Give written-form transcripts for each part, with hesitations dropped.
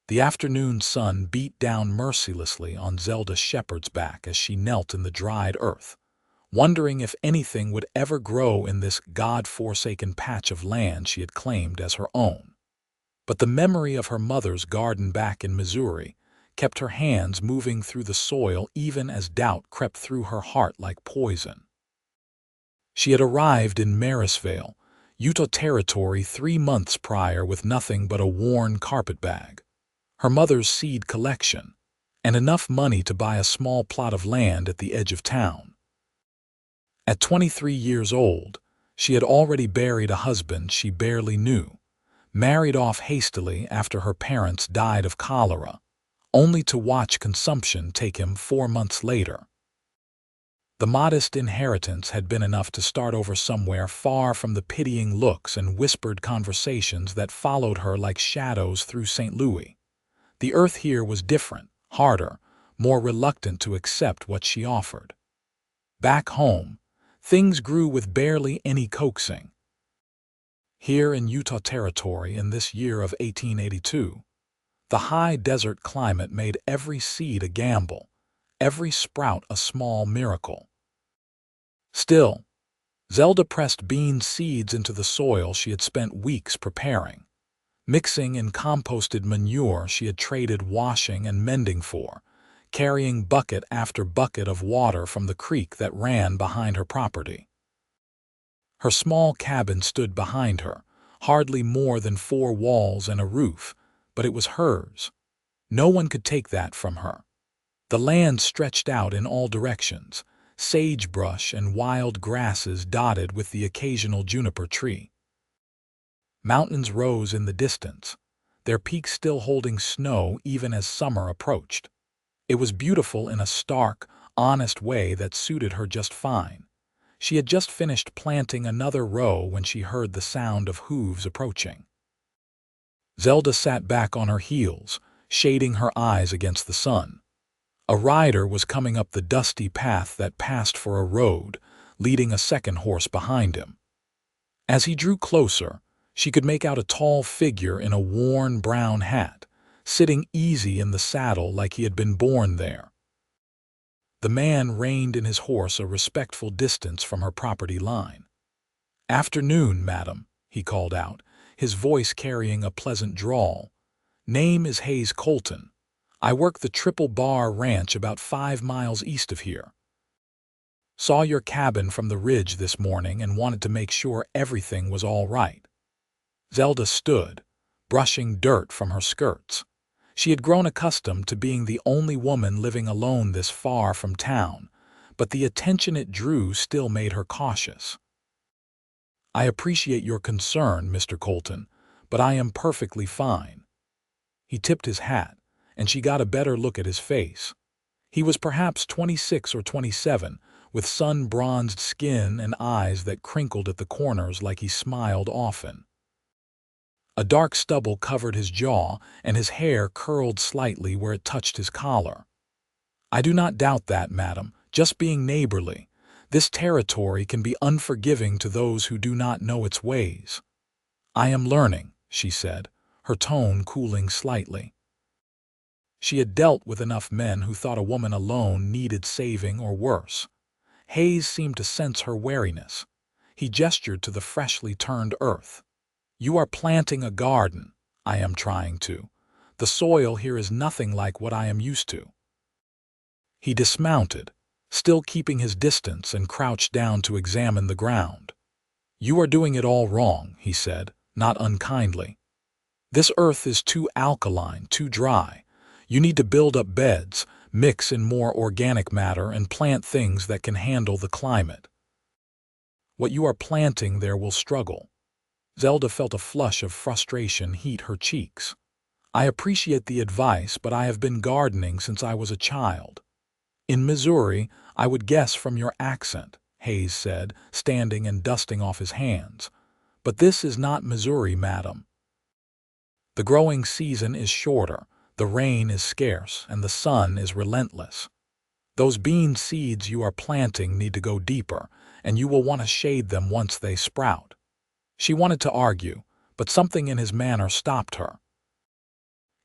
The afternoon sun beat down mercilessly on Zelda Shepherd's back as she knelt in the dried earth, wondering if anything would ever grow in this God-forsaken patch of land she had claimed as her own. But the memory of her mother's garden back in Missouri kept her hands moving through the soil even as doubt crept through her heart like poison. She had arrived in Marysville, Utah Territory 3 months prior with nothing but a worn carpetbag, her mother's seed collection, and enough money to buy a small plot of land at the edge of town. At 23 years old, she had already buried a husband she barely knew, married off hastily after her parents died of cholera, only to watch consumption take him 4 months later. The modest inheritance had been enough to start over somewhere far from the pitying looks and whispered conversations that followed her like shadows through St. Louis. The earth here was different, harder, more reluctant to accept what she offered. Back home, things grew with barely any coaxing. Here in Utah Territory in this year of 1882, the high desert climate made every seed a gamble, every sprout a small miracle. Still, Zelda pressed bean seeds into the soil she had spent weeks preparing, mixing in composted manure she had traded washing and mending for, carrying bucket after bucket of water from the creek that ran behind her property. Her small cabin stood behind her, hardly more than 4 walls and a roof, but it was hers. No one could take that from her. The land stretched out in all directions, sagebrush and wild grasses dotted with the occasional juniper tree. Mountains rose in the distance, their peaks still holding snow even as summer approached. It was beautiful in a stark, honest way that suited her just fine. She had just finished planting another row when she heard the sound of hooves approaching. Zelda sat back on her heels, shading her eyes against the sun. A rider was coming up the dusty path that passed for a road, leading a second horse behind him. As he drew closer, she could make out a tall figure in a worn brown hat, sitting easy in the saddle like he had been born there. The man reined in his horse a respectful distance from her property line. "Afternoon, madam," he called out, his voice carrying a pleasant drawl. "Name is Hayes Colton. I work the Triple Bar Ranch about 5 miles east of here. Saw your cabin from the ridge this morning and wanted to make sure everything was all right." Zelda stood, brushing dirt from her skirts. She had grown accustomed to being the only woman living alone this far from town, but the attention it drew still made her cautious. "I appreciate your concern, Mr. Colton, but I am perfectly fine." He tipped his hat, and she got a better look at his face. He was perhaps 26 or 27, with sun-bronzed skin and eyes that crinkled at the corners like he smiled often. A dark stubble covered his jaw, and his hair curled slightly where it touched his collar. "I do not doubt that, madam, just being neighborly. This territory can be unforgiving to those who do not know its ways." "I am learning," she said, her tone cooling slightly. She had dealt with enough men who thought a woman alone needed saving or worse. Hayes seemed to sense her wariness. He gestured to the freshly turned earth. "You are planting a garden. I am trying to. The soil here is nothing like what I am used to." He dismounted, still keeping his distance, and crouched down to examine the ground. "You are doing it all wrong," he said, not unkindly. "This earth is too alkaline, too dry. You need to build up beds, mix in more organic matter, and plant things that can handle the climate. What you are planting there will struggle." Zelda felt a flush of frustration heat her cheeks. "I appreciate the advice, but I have been gardening since I was a child." "In Missouri, I would guess from your accent," Hayes said, standing and dusting off his hands. "But this is not Missouri, madam. The growing season is shorter, the rain is scarce, and the sun is relentless. Those bean seeds you are planting need to go deeper, and you will want to shade them once they sprout." She wanted to argue, but something in his manner stopped her.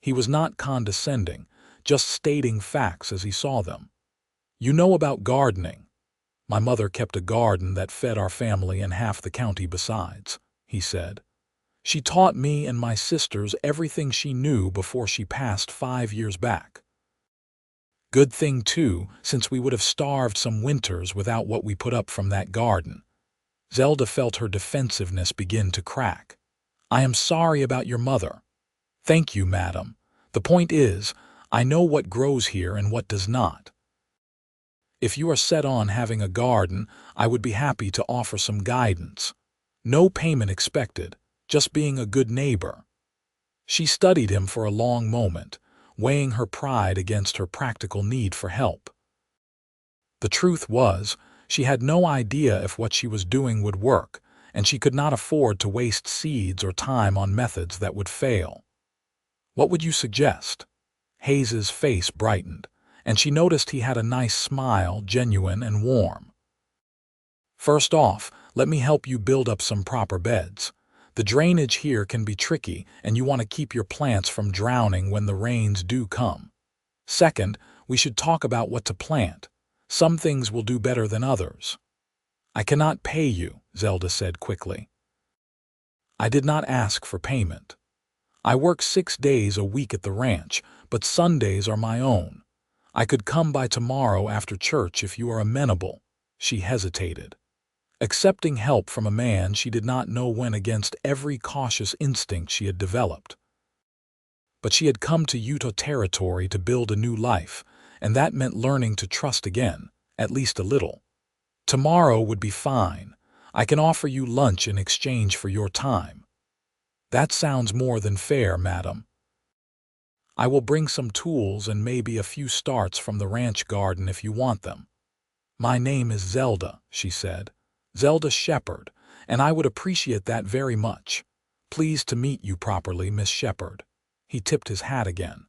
He was not condescending, just stating facts as he saw them. "You know about gardening. My mother kept a garden that fed our family and half the county besides," he said. "She taught me and my sisters everything she knew before she passed 5 years back. Good thing, too, since we would have starved some winters without what we put up from that garden." Zelda felt her defensiveness begin to crack. "I am sorry about your mother." "Thank you, madam. The point is, I know what grows here and what does not. If you are set on having a garden, I would be happy to offer some guidance. No payment expected, just being a good neighbor." She studied him for a long moment, weighing her pride against her practical need for help. The truth was, she had no idea if what she was doing would work, and she could not afford to waste seeds or time on methods that would fail. "What would you suggest?" Hayes's face brightened, and she noticed he had a nice smile, genuine and warm. "First off, let me help you build up some proper beds. The drainage here can be tricky, and you want to keep your plants from drowning when the rains do come. Second, we should talk about what to plant. Some things will do better than others." "I cannot pay you," Zelda said quickly. "I did not ask for payment. I work 6 days a week at the ranch, but Sundays are my own. I could come by tomorrow after church if you are amenable." She hesitated. Accepting help from a man she did not know went against every cautious instinct she had developed. But she had come to Utah territory to build a new life, and that meant learning to trust again, at least a little. "Tomorrow would be fine. I can offer you lunch in exchange for your time." "That sounds more than fair, madam. I will bring some tools and maybe a few starts from the ranch garden if you want them." "My name is Zelda," she said. "Zelda Shepherd, and I would appreciate that very much. Pleased to meet you properly, Miss Shepherd." He tipped his hat again.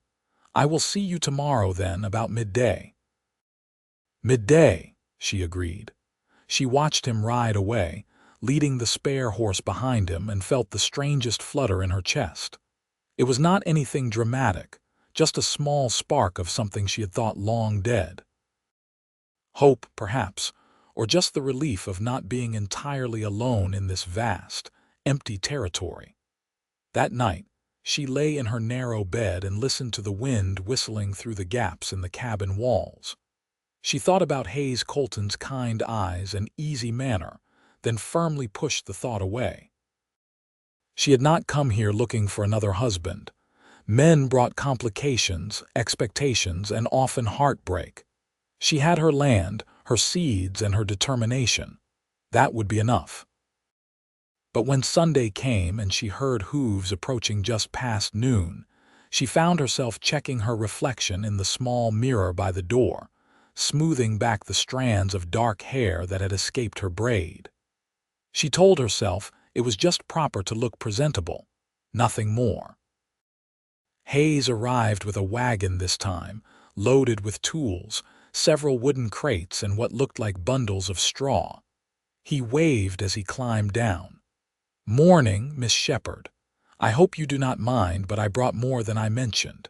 "I will see you tomorrow then, about midday." "Midday," she agreed. She watched him ride away, leading the spare horse behind him, and felt the strangest flutter in her chest. It was not anything dramatic, just a small spark of something she had thought long dead. Hope, perhaps, or just the relief of not being entirely alone in this vast, empty territory. That night, she lay in her narrow bed and listened to the wind whistling through the gaps in the cabin walls. She thought about Hayes Colton's kind eyes and easy manner, then firmly pushed the thought away. She had not come here looking for another husband. Men brought complications, expectations, and often heartbreak. She had her land, her seeds, and her determination. That would be enough. But when Sunday came and she heard hooves approaching just past noon, she found herself checking her reflection in the small mirror by the door, smoothing back the strands of dark hair that had escaped her braid. She told herself it was just proper to look presentable, nothing more. Hayes arrived with a wagon this time, loaded with tools, several wooden crates, and what looked like bundles of straw. He waved as he climbed down. "Morning, Miss Shepherd. I hope you do not mind, but I brought more than I mentioned.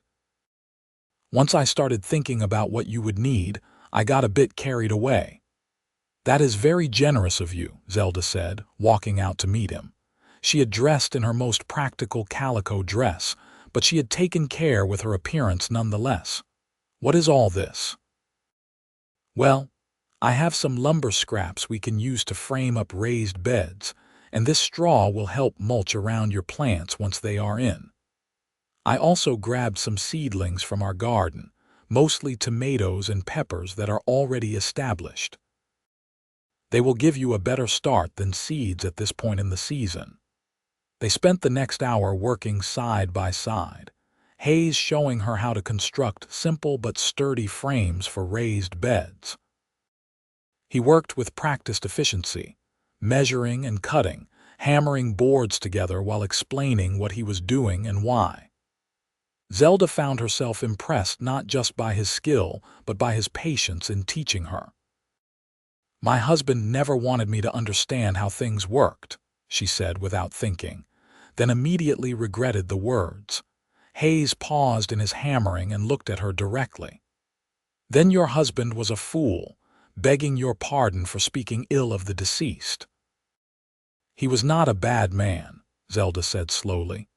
Once I started thinking about what you would need, I got a bit carried away." "That is very generous of you," Zelda said, walking out to meet him. She had dressed in her most practical calico dress, but she had taken care with her appearance nonetheless. "What is all this?" "Well, I have some lumber scraps we can use to frame up raised beds, and this straw will help mulch around your plants once they are in. I also grabbed some seedlings from our garden, mostly tomatoes and peppers that are already established. They will give you a better start than seeds at this point in the season." They spent the next hour working side by side, Hayes showing her how to construct simple but sturdy frames for raised beds. He worked with practiced efficiency, measuring and cutting, hammering boards together while explaining what he was doing and why. Zelda found herself impressed not just by his skill, but by his patience in teaching her. "My husband never wanted me to understand how things worked," she said without thinking, then immediately regretted the words. Hayes paused in his hammering and looked at her directly. "Then your husband was a fool, begging your pardon for speaking ill of the deceased." "He was not a bad man," Zelda said slowly.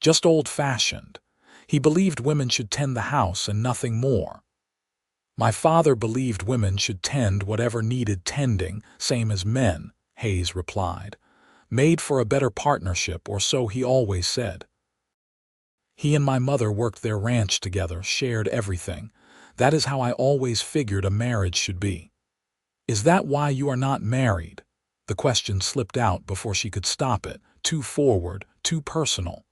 "Just old-fashioned. He believed women should tend the house and nothing more." "My father believed women should tend whatever needed tending, same as men," Hayes replied. "Made for a better partnership, or so he always said. He and my mother worked their ranch together, shared everything. That is how I always figured a marriage should be." "Is that why you are not married?" The question slipped out before she could stop it, too forward, too personal.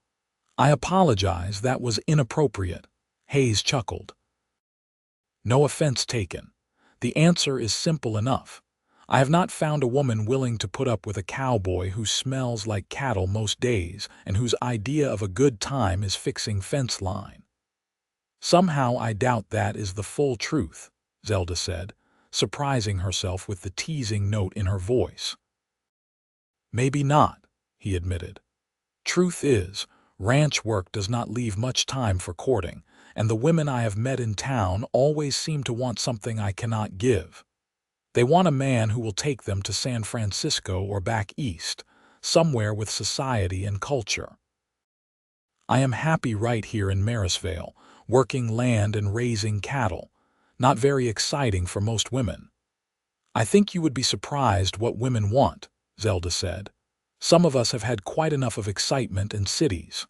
"I apologize, that was inappropriate," Hayes chuckled. "No offense taken. The answer is simple enough. I have not found a woman willing to put up with a cowboy who smells like cattle most days and whose idea of a good time is fixing fence line." "Somehow I doubt that is the full truth," Zelda said, surprising herself with the teasing note in her voice. "Maybe not," he admitted. "Truth is, ranch work does not leave much time for courting, and the women I have met in town always seem to want something I cannot give. They want a man who will take them to San Francisco or back east, somewhere with society and culture. I am happy right here in Marysville, working land and raising cattle. Not very exciting for most women." "I think you would be surprised what women want," Zelda said. "Some of us have had quite enough of excitement in cities."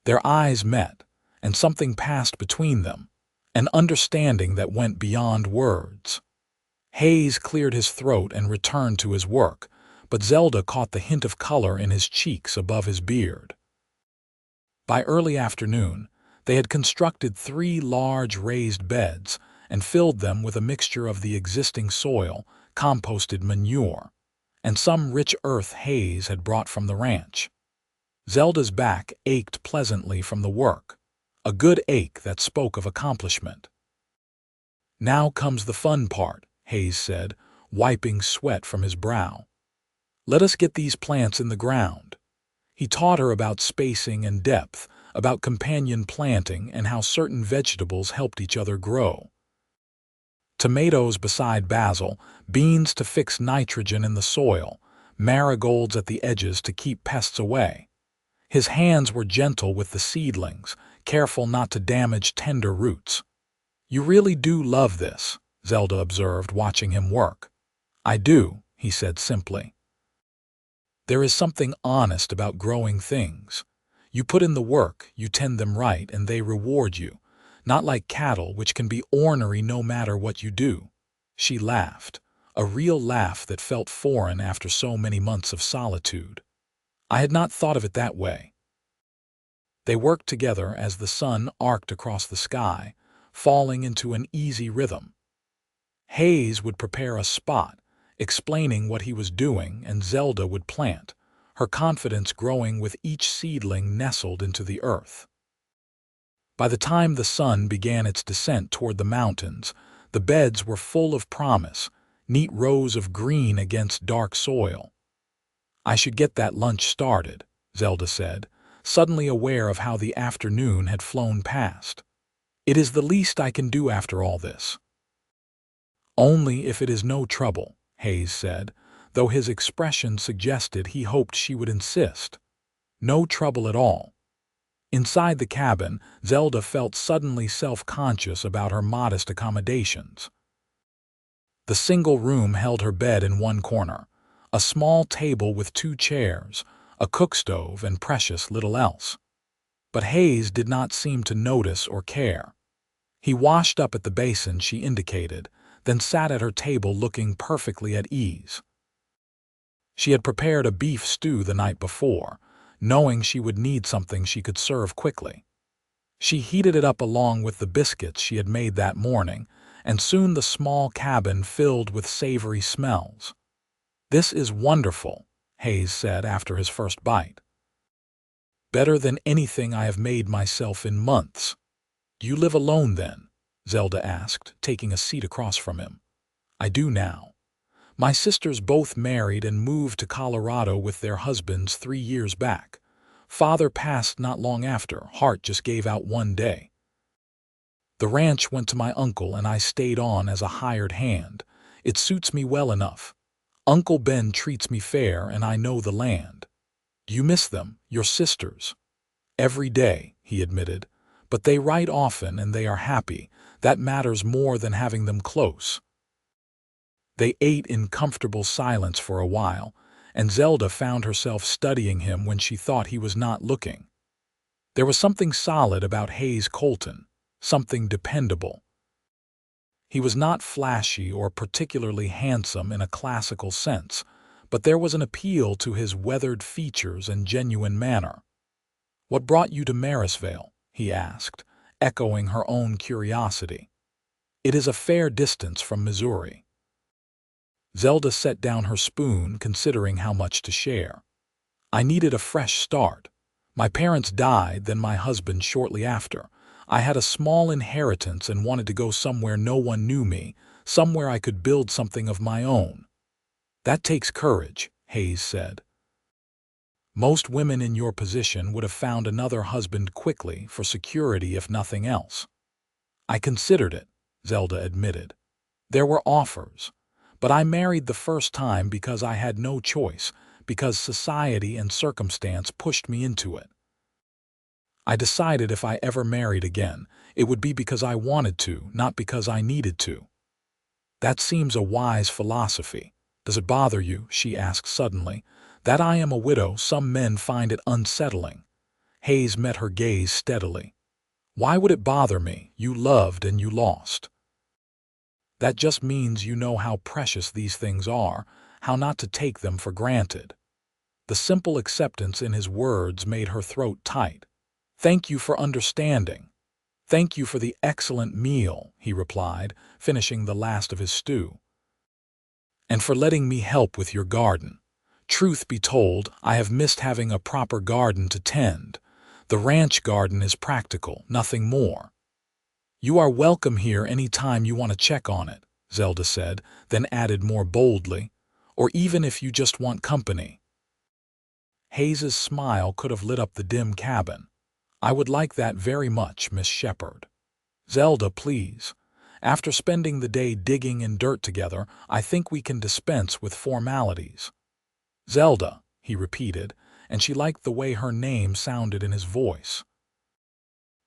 Their eyes met, and something passed between them, an understanding that went beyond words. Hayes cleared his throat and returned to his work, but Zelda caught the hint of color in his cheeks above his beard. By early afternoon, they had constructed 3 large raised beds and filled them with a mixture of the existing soil, composted manure, and some rich earth Hayes had brought from the ranch. Zelda's back ached pleasantly from the work, a good ache that spoke of accomplishment. "Now comes the fun part," Hayes said, wiping sweat from his brow. "Let us get these plants in the ground." He taught her about spacing and depth, about companion planting and how certain vegetables helped each other grow. Tomatoes beside basil, beans to fix nitrogen in the soil, marigolds at the edges to keep pests away. His hands were gentle with the seedlings, careful not to damage tender roots. "You really do love this," Zelda observed, watching him work. "I do," he said simply. "There is something honest about growing things. You put in the work, you tend them right, and they reward you, not like cattle, which can be ornery no matter what you do." She laughed, a real laugh that felt foreign after so many months of solitude. "I had not thought of it that way." They worked together as the sun arced across the sky, falling into an easy rhythm. Hayes would prepare a spot, explaining what he was doing, and Zelda would plant, her confidence growing with each seedling nestled into the earth. By the time the sun began its descent toward the mountains, the beds were full of promise, neat rows of green against dark soil. "I should get that lunch started," Zelda said, suddenly aware of how the afternoon had flown past. "It is the least I can do after all this." "Only if it is no trouble," Hayes said, though his expression suggested he hoped she would insist. "No trouble at all." Inside the cabin, Zelda felt suddenly self-conscious about her modest accommodations. The single room held her bed in one corner, a small table with 2 chairs, a cook-stove, and precious little else. But Hayes did not seem to notice or care. He washed up at the basin she indicated, then sat at her table looking perfectly at ease. She had prepared a beef stew the night before, knowing she would need something she could serve quickly. She heated it up along with the biscuits she had made that morning, and soon the small cabin filled with savory smells. "This is wonderful," Hayes said after his first bite. "Better than anything I have made myself in months." "Do you live alone then?" Zelda asked, taking a seat across from him. "I do now. My sisters both married and moved to Colorado with their husbands 3 years back. Father passed not long after. Heart just gave out one day. The ranch went to my uncle and I stayed on as a hired hand. It suits me well enough. Uncle Ben treats me fair and I know the land. You miss them, your sisters. Every day, he admitted. But they write often and they are happy. That matters more than having them close. They ate in comfortable silence for a while, and Zelda found herself studying him when she thought he was not looking. There was something solid about Hayes Colton, something dependable. He was not flashy or particularly handsome in a classical sense, but there was an appeal to his weathered features and genuine manner. "What brought you to Marysville?" he asked, echoing her own curiosity. "It is a fair distance from Missouri." Zelda set down her spoon, considering how much to share. "I needed a fresh start. My parents died, then my husband shortly after. I had a small inheritance and wanted to go somewhere no one knew me, somewhere I could build something of my own." "That takes courage," Hayes said. "Most women in your position would have found another husband quickly for security if nothing else." "I considered it," Zelda admitted. "There were offers. But I married the first time because I had no choice, because society and circumstance pushed me into it. I decided if I ever married again, it would be because I wanted to, not because I needed to." "That seems a wise philosophy. Does it bother you," she asked suddenly, "that I am a widow? Some men find it unsettling." Hayes met her gaze steadily. "Why would it bother me? You loved and you lost." "That just means you know how precious these things are, how not to take them for granted." The simple acceptance in his words made her throat tight. "Thank you for understanding." "Thank you for the excellent meal," he replied, finishing the last of his stew. "And for letting me help with your garden. Truth be told, I have missed having a proper garden to tend. The ranch garden is practical, nothing more." "You are welcome here any time you want to check on it," Zelda said, then added more boldly, "or even if you just want company." Hayes's smile could have lit up the dim cabin. "I would like that very much, Miss Shepherd." "Zelda, please. After spending the day digging in dirt together, I think we can dispense with formalities." "Zelda," he repeated, and she liked the way her name sounded in his voice.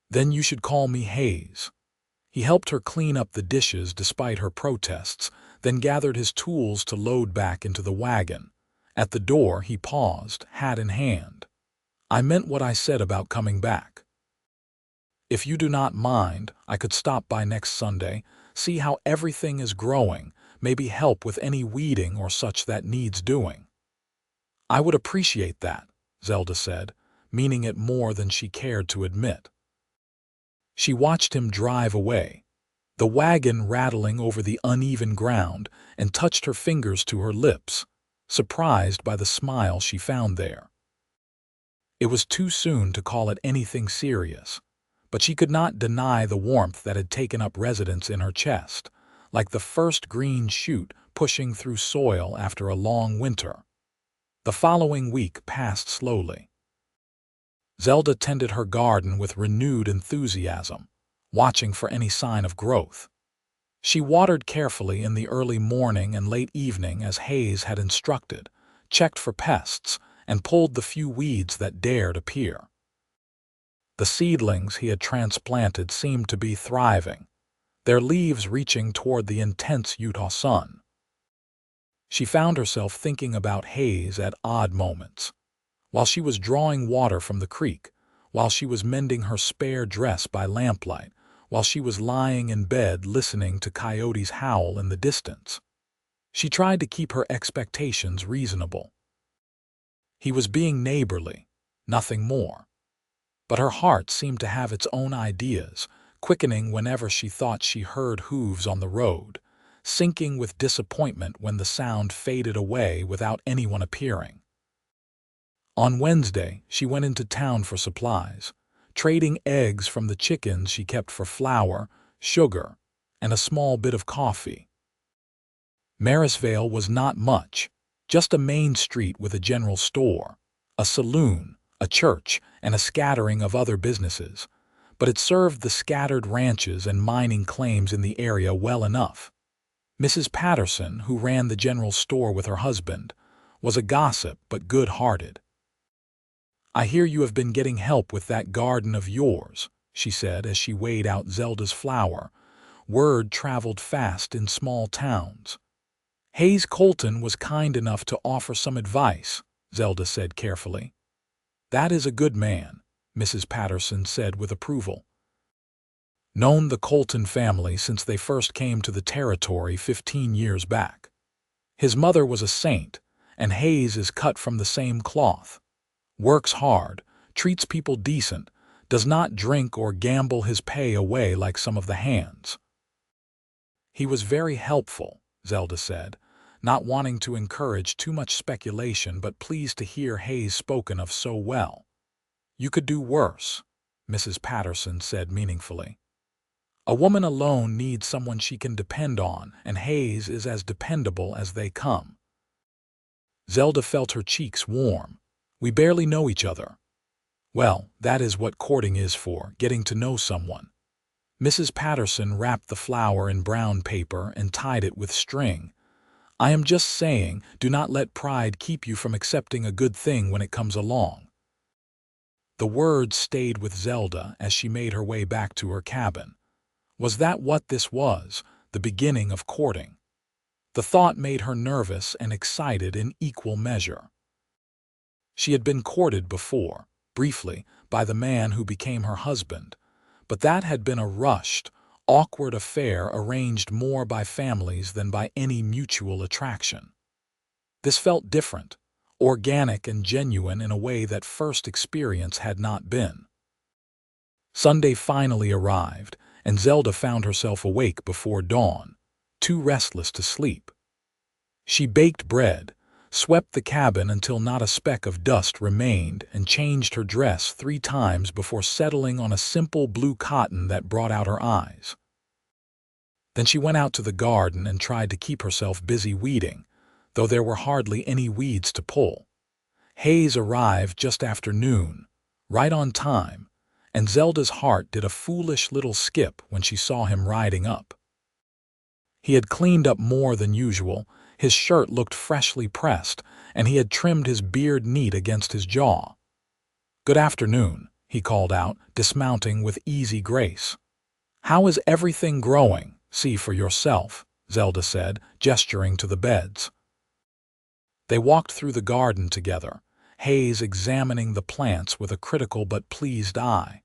"Then you should call me Hayes." He helped her clean up the dishes despite her protests, then gathered his tools to load back into the wagon. At the door, he paused, hat in hand. "I meant what I said about coming back. If you do not mind, I could stop by next Sunday, see how everything is growing, maybe help with any weeding or such that needs doing." "I would appreciate that," Zelda said, meaning it more than she cared to admit. She watched him drive away, the wagon rattling over the uneven ground, and touched her fingers to her lips, surprised by the smile she found there. It was too soon to call it anything serious, but she could not deny the warmth that had taken up residence in her chest, like the first green shoot pushing through soil after a long winter. The following week passed slowly. Zelda tended her garden with renewed enthusiasm, watching for any sign of growth. She watered carefully in the early morning and late evening as Hayes had instructed, checked for pests, and pulled the few weeds that dared appear. The seedlings he had transplanted seemed to be thriving, their leaves reaching toward the intense Utah sun. She found herself thinking about Hayes at odd moments. While she was drawing water from the creek, while she was mending her spare dress by lamplight, while she was lying in bed listening to coyotes howl in the distance. She tried to keep her expectations reasonable. He was being neighborly, nothing more. But her heart seemed to have its own ideas, quickening whenever she thought she heard hooves on the road, sinking with disappointment when the sound faded away without anyone appearing. On Wednesday, she went into town for supplies, trading eggs from the chickens she kept for flour, sugar, and a small bit of coffee. Marysville was not much, just a main street with a general store, a saloon, a church, and a scattering of other businesses, but it served the scattered ranches and mining claims in the area well enough. Mrs. Patterson, who ran the general store with her husband, was a gossip but good-hearted. "I hear you have been getting help with that garden of yours," she said as she weighed out Zelda's flour. Word traveled fast in small towns. "Hayes Colton was kind enough to offer some advice," Zelda said carefully. "That is a good man," Mrs. Patterson said with approval. "Known the Colton family since they first came to the territory 15 years back. His mother was a saint, and Hayes is cut from the same cloth. Works hard, treats people decent, does not drink or gamble his pay away like some of the hands." "He was very helpful," Zelda said, not wanting to encourage too much speculation but pleased to hear Hayes spoken of so well. "You could do worse," Mrs. Patterson said meaningfully. "A woman alone needs someone she can depend on, and Hayes is as dependable as they come." Zelda felt her cheeks warm. "We barely know each other." "Well, that is what courting is for, getting to know someone." Mrs. Patterson wrapped the flower in brown paper and tied it with string. "I am just saying, do not let pride keep you from accepting a good thing when it comes along." The words stayed with Zelda as she made her way back to her cabin. Was that what this was, the beginning of courting? The thought made her nervous and excited in equal measure. She had been courted before, briefly, by the man who became her husband, but that had been a rushed, awkward affair arranged more by families than by any mutual attraction. This felt different, organic and genuine in a way that first experience had not been. Sunday finally arrived, and Zelda found herself awake before dawn, too restless to sleep. She baked bread, swept the cabin until not a speck of dust remained, and changed her dress 3 times before settling on a simple blue cotton that brought out her eyes. Then she went out to the garden and tried to keep herself busy weeding, though there were hardly any weeds to pull. Hayes arrived just after noon, right on time, and Zelda's heart did a foolish little skip when she saw him riding up. He had cleaned up more than usual, his shirt looked freshly pressed, and he had trimmed his beard neat against his jaw. "Good afternoon," he called out, dismounting with easy grace. "How is everything growing? See for yourself," Zelda said, gesturing to the beds. They walked through the garden together, Hayes examining the plants with a critical but pleased eye.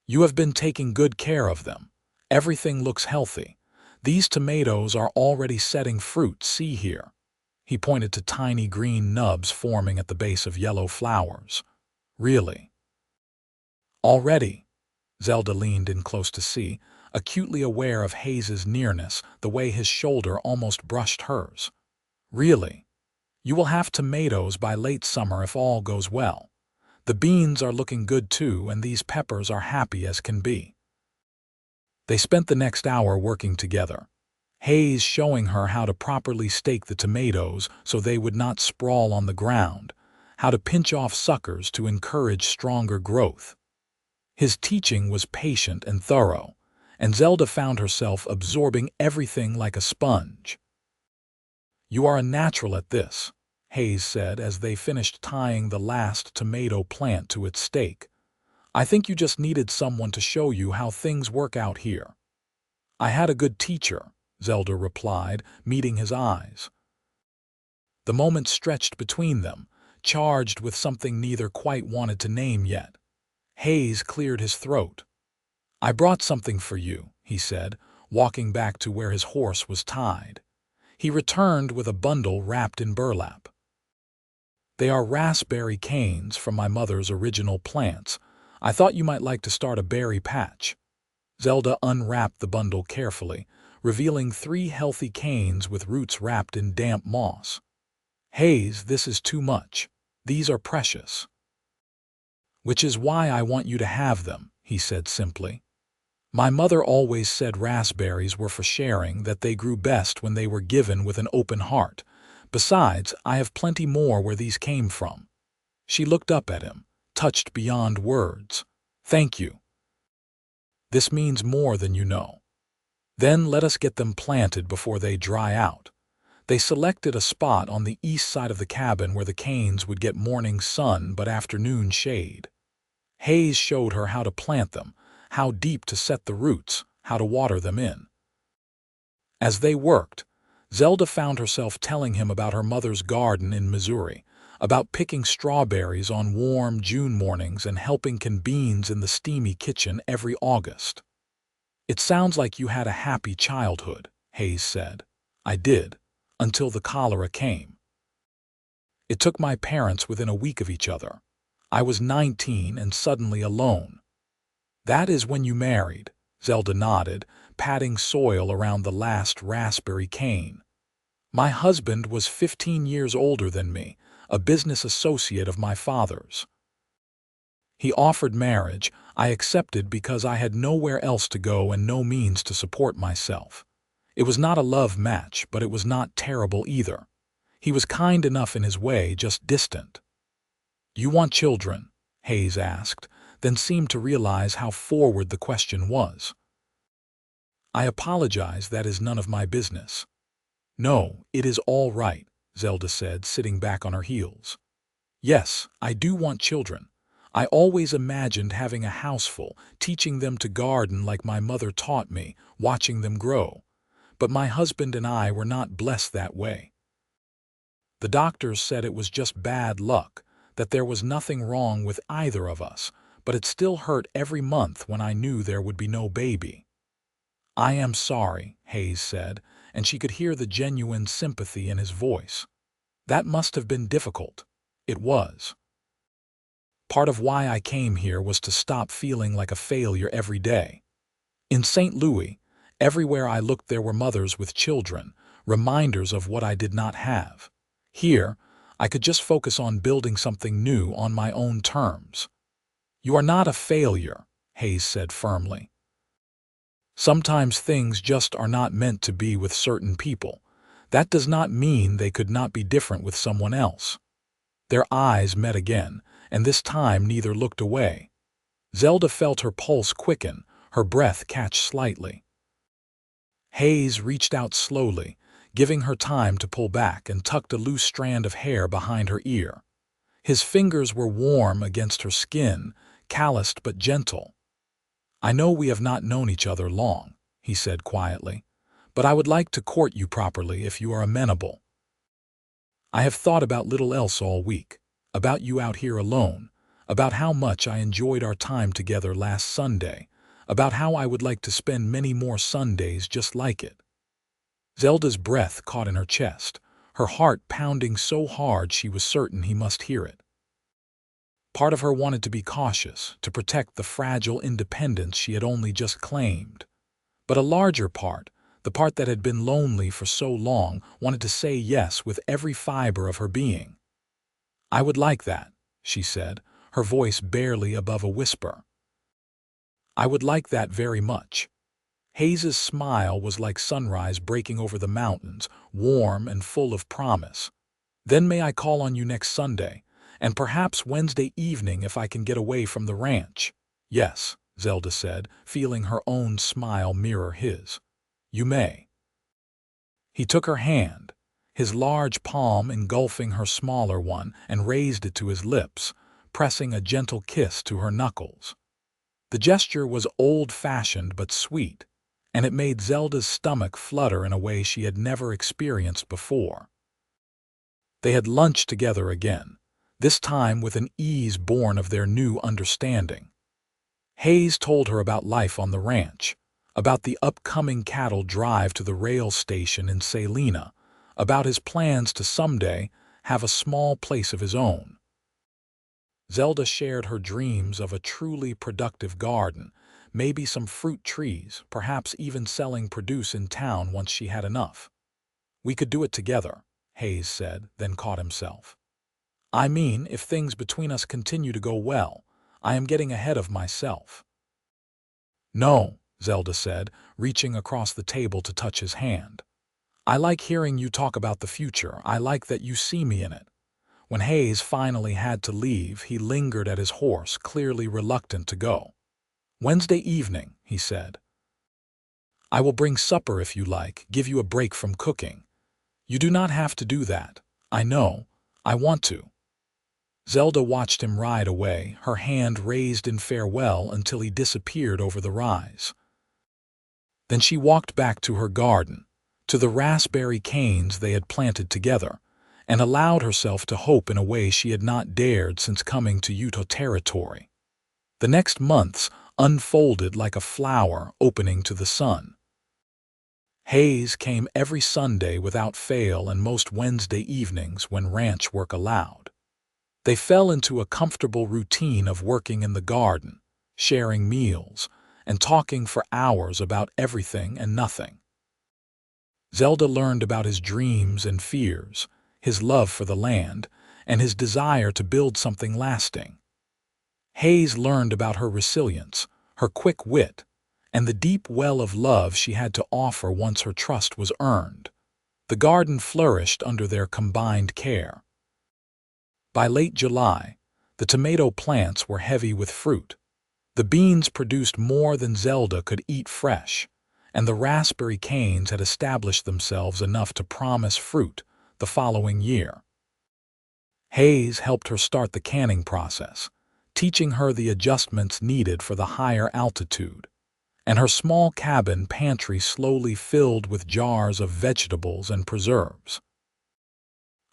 "You have been taking good care of them. Everything looks healthy. These tomatoes are already setting fruit, see here." He pointed to tiny green nubs forming at the base of yellow flowers. "Really?" "Already?" Zelda leaned in close to see, acutely aware of Hayes's nearness, the way his shoulder almost brushed hers. "Really? You will have tomatoes by late summer if all goes well. The beans are looking good too, and these peppers are happy as can be." They spent the next hour working together, Hayes showing her how to properly stake the tomatoes so they would not sprawl on the ground, how to pinch off suckers to encourage stronger growth. His teaching was patient and thorough, and Zelda found herself absorbing everything like a sponge. "You are a natural at this," Hayes said as they finished tying the last tomato plant to its stake. "I think you just needed someone to show you how things work out here." "I had a good teacher," Zelda replied, meeting his eyes. The moment stretched between them, charged with something neither quite wanted to name yet. Hayes cleared his throat. "I brought something for you," he said, walking back to where his horse was tied. He returned with a bundle wrapped in burlap. "They are raspberry canes from my mother's original plants. I thought you might like to start a berry patch." Zelda unwrapped the bundle carefully, revealing 3 healthy canes with roots wrapped in damp moss. "Hayes, this is too much. These are precious." "Which is why I want you to have them," he said simply. "My mother always said raspberries were for sharing, that they grew best when they were given with an open heart. Besides, I have plenty more where these came from." She looked up at him, touched beyond words. Thank you. This means more than you know. Then let us get them planted before they dry out. They selected a spot on the east side of the cabin where the canes would get morning sun but afternoon shade. Hayes showed her how to plant them, how deep to set the roots, how to water them in. As they worked, Zelda found herself telling him about her mother's garden in Missouri, about picking strawberries on warm June mornings and helping can beans in the steamy kitchen every August. "It sounds like you had a happy childhood," Hayes said. "I did, until the cholera came. It took my parents within a week of each other. I was 19 and suddenly alone." "That is when you married," Zelda nodded, patting soil around the last raspberry cane. "My husband was 15 years older than me, a business associate of my father's. He offered marriage. I accepted because I had nowhere else to go and no means to support myself. It was not a love match, but it was not terrible either. He was kind enough in his way, just distant." "You want children?" Hayes asked, then seemed to realize how forward the question was. "I apologize, that is none of my business." "No, it is all right," Zelda said, sitting back on her heels. "Yes, I do want children. I always imagined having a houseful, teaching them to garden like my mother taught me, watching them grow. But my husband and I were not blessed that way. The doctors said it was just bad luck, that there was nothing wrong with either of us, but it still hurt every month when I knew there would be no baby." "I am sorry," Hayes said, and she could hear the genuine sympathy in his voice. "That must have been difficult." It was. "Part of why I came here was to stop feeling like a failure every day. In St. Louis, everywhere I looked there were mothers with children, reminders of what I did not have. Here, I could just focus on building something new on my own terms." "You are not a failure," Hayes said firmly. "Sometimes things just are not meant to be with certain people. That does not mean they could not be different with someone else." Their eyes met again, and this time neither looked away. Zelda felt her pulse quicken, her breath catch slightly. Hayes reached out slowly, giving her time to pull back, and tucked a loose strand of hair behind her ear. His fingers were warm against her skin, calloused but gentle. "I know we have not known each other long," he said quietly, "but I would like to court you properly if you are amenable. I have thought about little else all week, about you out here alone, about how much I enjoyed our time together last Sunday, about how I would like to spend many more Sundays just like it." Zelda's breath caught in her chest, her heart pounding so hard she was certain he must hear it. Part of her wanted to be cautious, to protect the fragile independence she had only just claimed. But a larger part, the part that had been lonely for so long, wanted to say yes with every fiber of her being. "I would like that," she said, her voice barely above a whisper. "I would like that very much." Hayes's smile was like sunrise breaking over the mountains, warm and full of promise. "Then may I call on you next Sunday, and perhaps Wednesday evening if I can get away from the ranch?" "Yes," Zelda said, feeling her own smile mirror his. "You may." He took her hand, his large palm engulfing her smaller one, and raised it to his lips, pressing a gentle kiss to her knuckles. The gesture was old-fashioned but sweet, and it made Zelda's stomach flutter in a way she had never experienced before. They had lunched together again, this time with an ease born of their new understanding. Hayes told her about life on the ranch, about the upcoming cattle drive to the rail station in Salina, about his plans to someday have a small place of his own. Zelda shared her dreams of a truly productive garden, maybe some fruit trees, perhaps even selling produce in town once she had enough. "We could do it together," Hayes said, then caught himself. "I mean, if things between us continue to go well, I am getting ahead of myself." "No," Zelda said, reaching across the table to touch his hand. "I like hearing you talk about the future. I like that you see me in it. When Hayes finally had to leave, he lingered at his horse, clearly reluctant to go. "Wednesday evening," he said. "I will bring supper if you like, give you a break from cooking." "You do not have to do that. I know. I want to." Zelda watched him ride away, her hand raised in farewell until he disappeared over the rise. Then she walked back to her garden, to the raspberry canes they had planted together, and allowed herself to hope in a way she had not dared since coming to Utah territory. The next months unfolded like a flower opening to the sun. Hayes came every Sunday without fail and most Wednesday evenings when ranch work allowed. They fell into a comfortable routine of working in the garden, sharing meals, and talking for hours about everything and nothing. Zelda learned about his dreams and fears, his love for the land, and his desire to build something lasting. Hayes learned about her resilience, her quick wit, and the deep well of love she had to offer once her trust was earned. The garden flourished under their combined care. By late July, the tomato plants were heavy with fruit. The beans produced more than Zelda could eat fresh, and the raspberry canes had established themselves enough to promise fruit the following year. Hayes helped her start the canning process, teaching her the adjustments needed for the higher altitude, and her small cabin pantry slowly filled with jars of vegetables and preserves.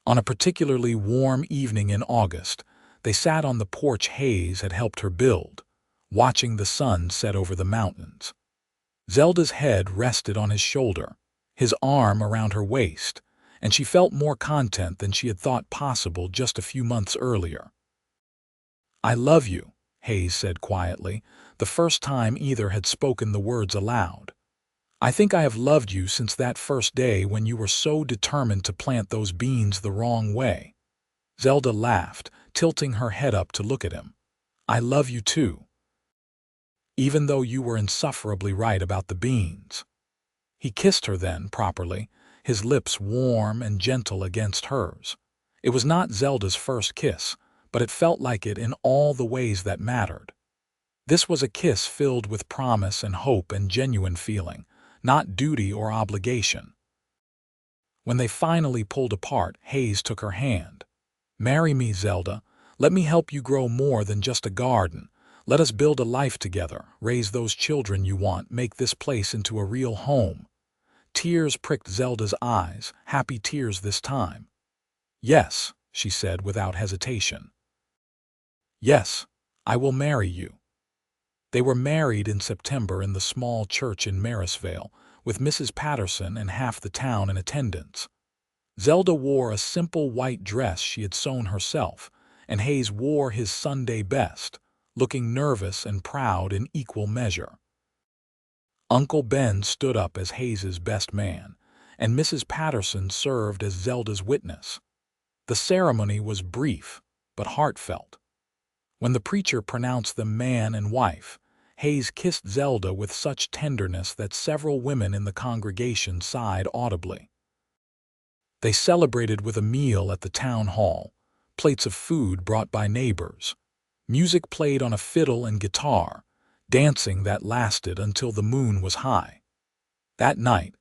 On a particularly warm evening in August, they sat on the porch Hayes had helped her build, watching the sun set over the mountains. Zelda's head rested on his shoulder, his arm around her waist, and she felt more content than she had thought possible just a few months earlier. "I love you," Hayes said quietly, the first time either had spoken the words aloud. "I think I have loved you since that first day when you were so determined to plant those beans the wrong way." Zelda laughed, tilting her head up to look at him. "I love you too. Even though you were insufferably right about the beans." He kissed her then, properly, his lips warm and gentle against hers. It was not Zelda's first kiss, but it felt like it in all the ways that mattered. This was a kiss filled with promise and hope and genuine feeling, not duty or obligation. When they finally pulled apart, Hayes took her hand. "Marry me, Zelda. Let me help you grow more than just a garden. Let us build a life together, raise those children you want, make this place into a real home." Tears pricked Zelda's eyes, happy tears this time. "Yes," she said without hesitation. "Yes, I will marry you." They were married in September in the small church in Marysvale, with Mrs. Patterson and half the town in attendance. Zelda wore a simple white dress she had sewn herself, and Hayes wore his Sunday best, looking nervous and proud in equal measure. Uncle Ben stood up as Hayes's best man, and Mrs. Patterson served as Zelda's witness. The ceremony was brief, but heartfelt. When the preacher pronounced them man and wife, Hayes kissed Zelda with such tenderness that several women in the congregation sighed audibly. They celebrated with a meal at the town hall, plates of food brought by neighbors, music played on a fiddle and guitar, dancing that lasted until the moon was high. That night,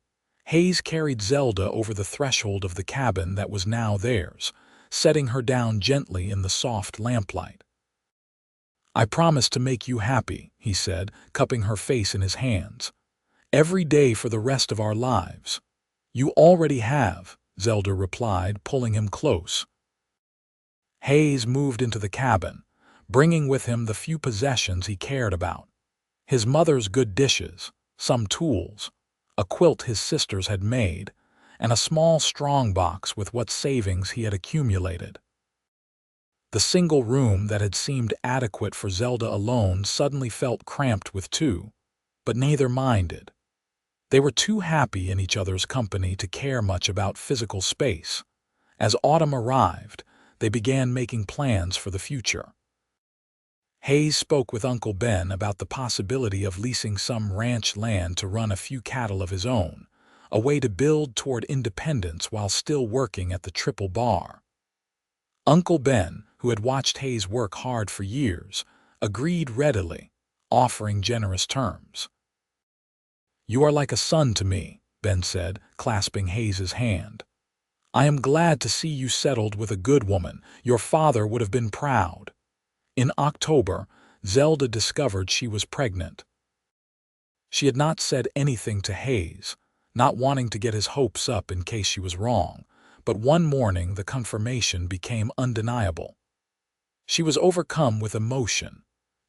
Hayes carried Zelda over the threshold of the cabin that was now theirs, setting her down gently in the soft lamplight. "I promise to make you happy," he said, cupping her face in his hands. "Every day for the rest of our lives." "You already have," Zelda replied, pulling him close. Hayes moved into the cabin, bringing with him the few possessions he cared about. His mother's good dishes, some tools, a quilt his sisters had made, and a small strongbox with what savings he had accumulated. The single room that had seemed adequate for Zelda alone suddenly felt cramped with two, but neither minded. They were too happy in each other's company to care much about physical space. As autumn arrived, they began making plans for the future. Hayes spoke with Uncle Ben about the possibility of leasing some ranch land to run a few cattle of his own, a way to build toward independence while still working at the Triple Bar. Uncle Ben, who had watched Hayes work hard for years, agreed readily, offering generous terms. "You are like a son to me," Ben said, clasping Hayes's hand. "I am glad to see you settled with a good woman. Your father would have been proud." In October, Zelda discovered she was pregnant. She had not said anything to Hayes, not wanting to get his hopes up in case she was wrong, but one morning the confirmation became undeniable. She was overcome with emotion,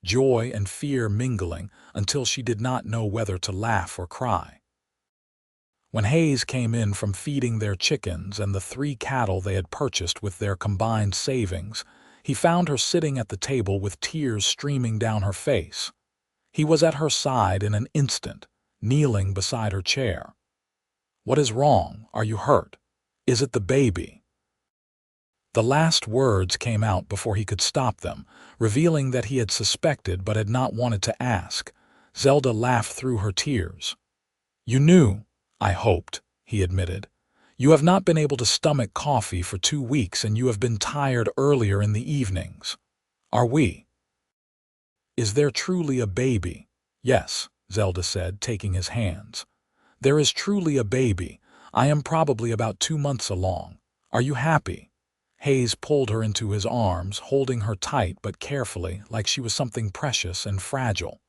joy and fear mingling until she did not know whether to laugh or cry. When Hayes came in from feeding their chickens and the 3 cattle they had purchased with their combined savings, he found her sitting at the table with tears streaming down her face. He was at her side in an instant, kneeling beside her chair. "What is wrong? Are you hurt? Is it the baby?" The last words came out before he could stop them, revealing that he had suspected but had not wanted to ask. Zelda laughed through her tears. "You knew, I hoped," he admitted. "You have not been able to stomach coffee for 2 weeks and you have been tired earlier in the evenings. Are we? Is there truly a baby?" "Yes," Zelda said, taking his hands. "There is truly a baby. I am probably about 2 months along. Are you happy?" Hayes pulled her into his arms, holding her tight but carefully, like she was something precious and fragile.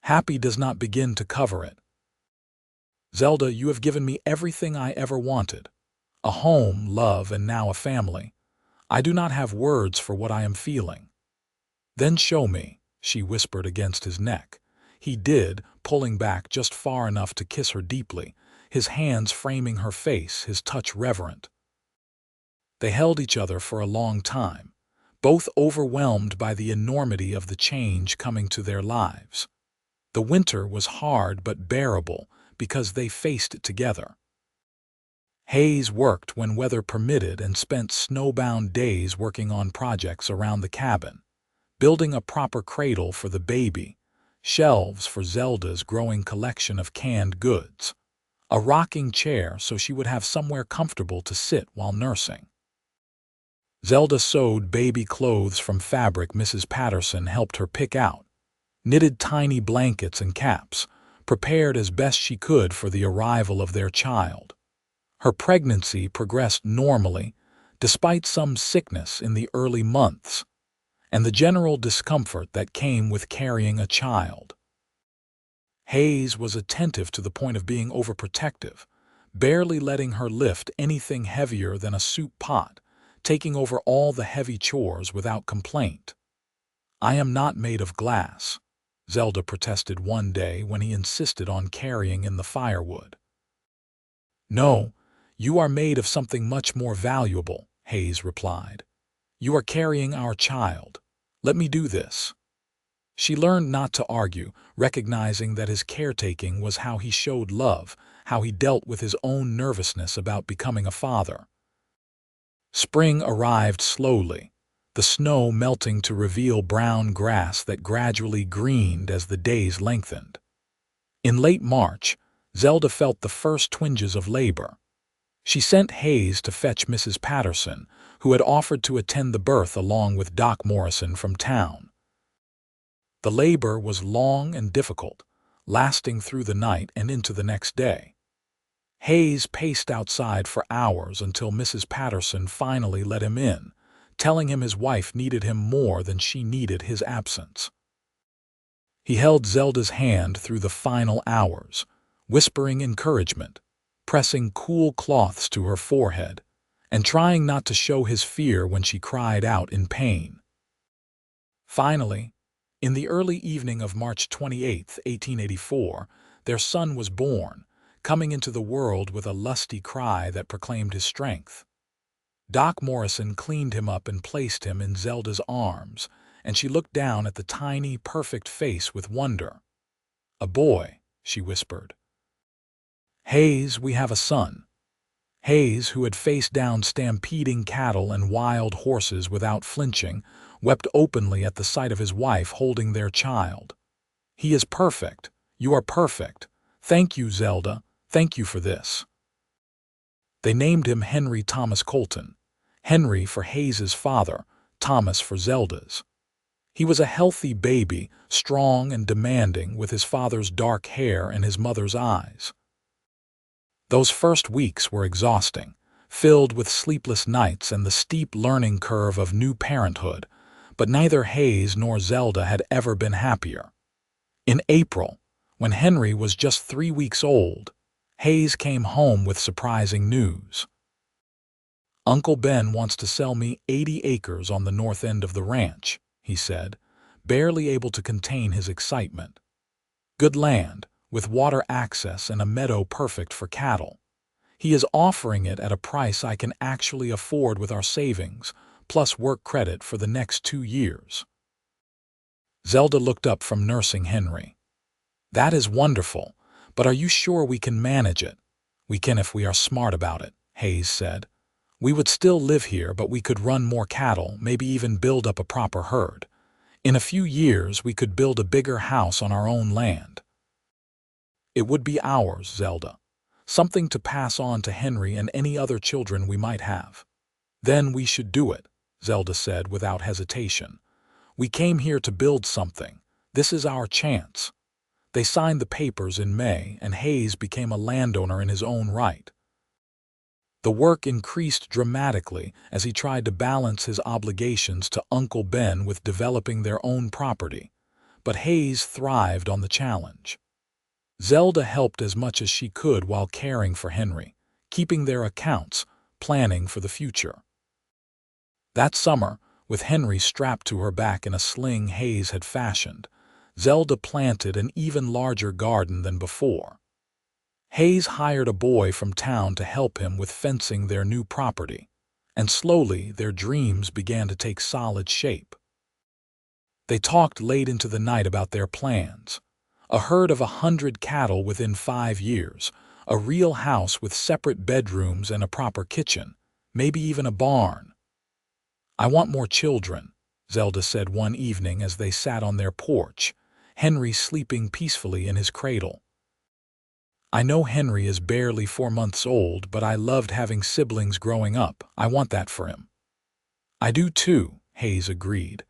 "Happy does not begin to cover it. Zelda, you have given me everything I ever wanted. A home, love, and now a family. I do not have words for what I am feeling." "Then show me," she whispered against his neck. He did, pulling back just far enough to kiss her deeply, his hands framing her face, his touch reverent. They held each other for a long time, both overwhelmed by the enormity of the change coming to their lives. The winter was hard but bearable because they faced it together. Hayes worked when weather permitted and spent snowbound days working on projects around the cabin, building a proper cradle for the baby, shelves for Zelda's growing collection of canned goods, a rocking chair so she would have somewhere comfortable to sit while nursing. Zelda sewed baby clothes from fabric Mrs. Patterson helped her pick out, knitted tiny blankets and caps, prepared as best she could for the arrival of their child. Her pregnancy progressed normally, despite some sickness in the early months, and the general discomfort that came with carrying a child. Hayes was attentive to the point of being overprotective, barely letting her lift anything heavier than a soup pot, taking over all the heavy chores without complaint. "I am not made of glass," Zelda protested one day when he insisted on carrying in the firewood. "No, you are made of something much more valuable," Hayes replied. "You are carrying our child. Let me do this." She learned not to argue, recognizing that his caretaking was how he showed love, how he dealt with his own nervousness about becoming a father. Spring arrived slowly, the snow melting to reveal brown grass that gradually greened as the days lengthened. In late March, Zelda felt the first twinges of labor. She sent Hayes to fetch Mrs. Patterson, who had offered to attend the birth along with Doc Morrison from town. The labor was long and difficult, lasting through the night and into the next day. Hayes paced outside for hours until Mrs. Patterson finally let him in, telling him his wife needed him more than she needed his absence. He held Zelda's hand through the final hours, whispering encouragement, pressing cool cloths to her forehead, and trying not to show his fear when she cried out in pain. Finally, in the early evening of March 28, 1884, their son was born, coming into the world with a lusty cry that proclaimed his strength. Doc Morrison cleaned him up and placed him in Zelda's arms, and she looked down at the tiny, perfect face with wonder. "A boy," she whispered. "Hayes, we have a son." Hayes, who had faced down stampeding cattle and wild horses without flinching, wept openly at the sight of his wife holding their child. "He is perfect. You are perfect. Thank you, Zelda. Thank you for this." They named him Henry Thomas Colton. Henry for Hayes's father, Thomas for Zelda's. He was a healthy baby, strong and demanding, with his father's dark hair and his mother's eyes. Those first weeks were exhausting, filled with sleepless nights and the steep learning curve of new parenthood, but neither Hayes nor Zelda had ever been happier. In April, when Henry was just 3 weeks old, Hayes came home with surprising news. "Uncle Ben wants to sell me 80 acres on the north end of the ranch," he said, barely able to contain his excitement. "Good land, with water access and a meadow perfect for cattle. He is offering it at a price I can actually afford with our savings, plus work credit for the next 2 years." Zelda looked up from nursing Henry. "That is wonderful, but are you sure we can manage it?" "We can if we are smart about it," Hayes said. "We would still live here, but we could run more cattle, maybe even build up a proper herd. In a few years, we could build a bigger house on our own land." "It would be ours, Zelda. Something to pass on to Henry and any other children we might have." "Then we should do it," Zelda said without hesitation. "We came here to build something. This is our chance." They signed the papers in May, and Hayes became a landowner in his own right. The work increased dramatically as he tried to balance his obligations to Uncle Ben with developing their own property, but Hayes thrived on the challenge. Zelda helped as much as she could while caring for Henry, keeping their accounts, planning for the future. That summer, with Henry strapped to her back in a sling Hayes had fashioned, Zelda planted an even larger garden than before. Hayes hired a boy from town to help him with fencing their new property, and slowly their dreams began to take solid shape. They talked late into the night about their plans: a herd of 100 cattle within 5 years, a real house with separate bedrooms and a proper kitchen, maybe even a barn. "I want more children," Zelda said one evening as they sat on their porch, Henry sleeping peacefully in his cradle. "I know Henry is barely 4 months old, but I loved having siblings growing up. I want that for him." "I do too," Hayes agreed.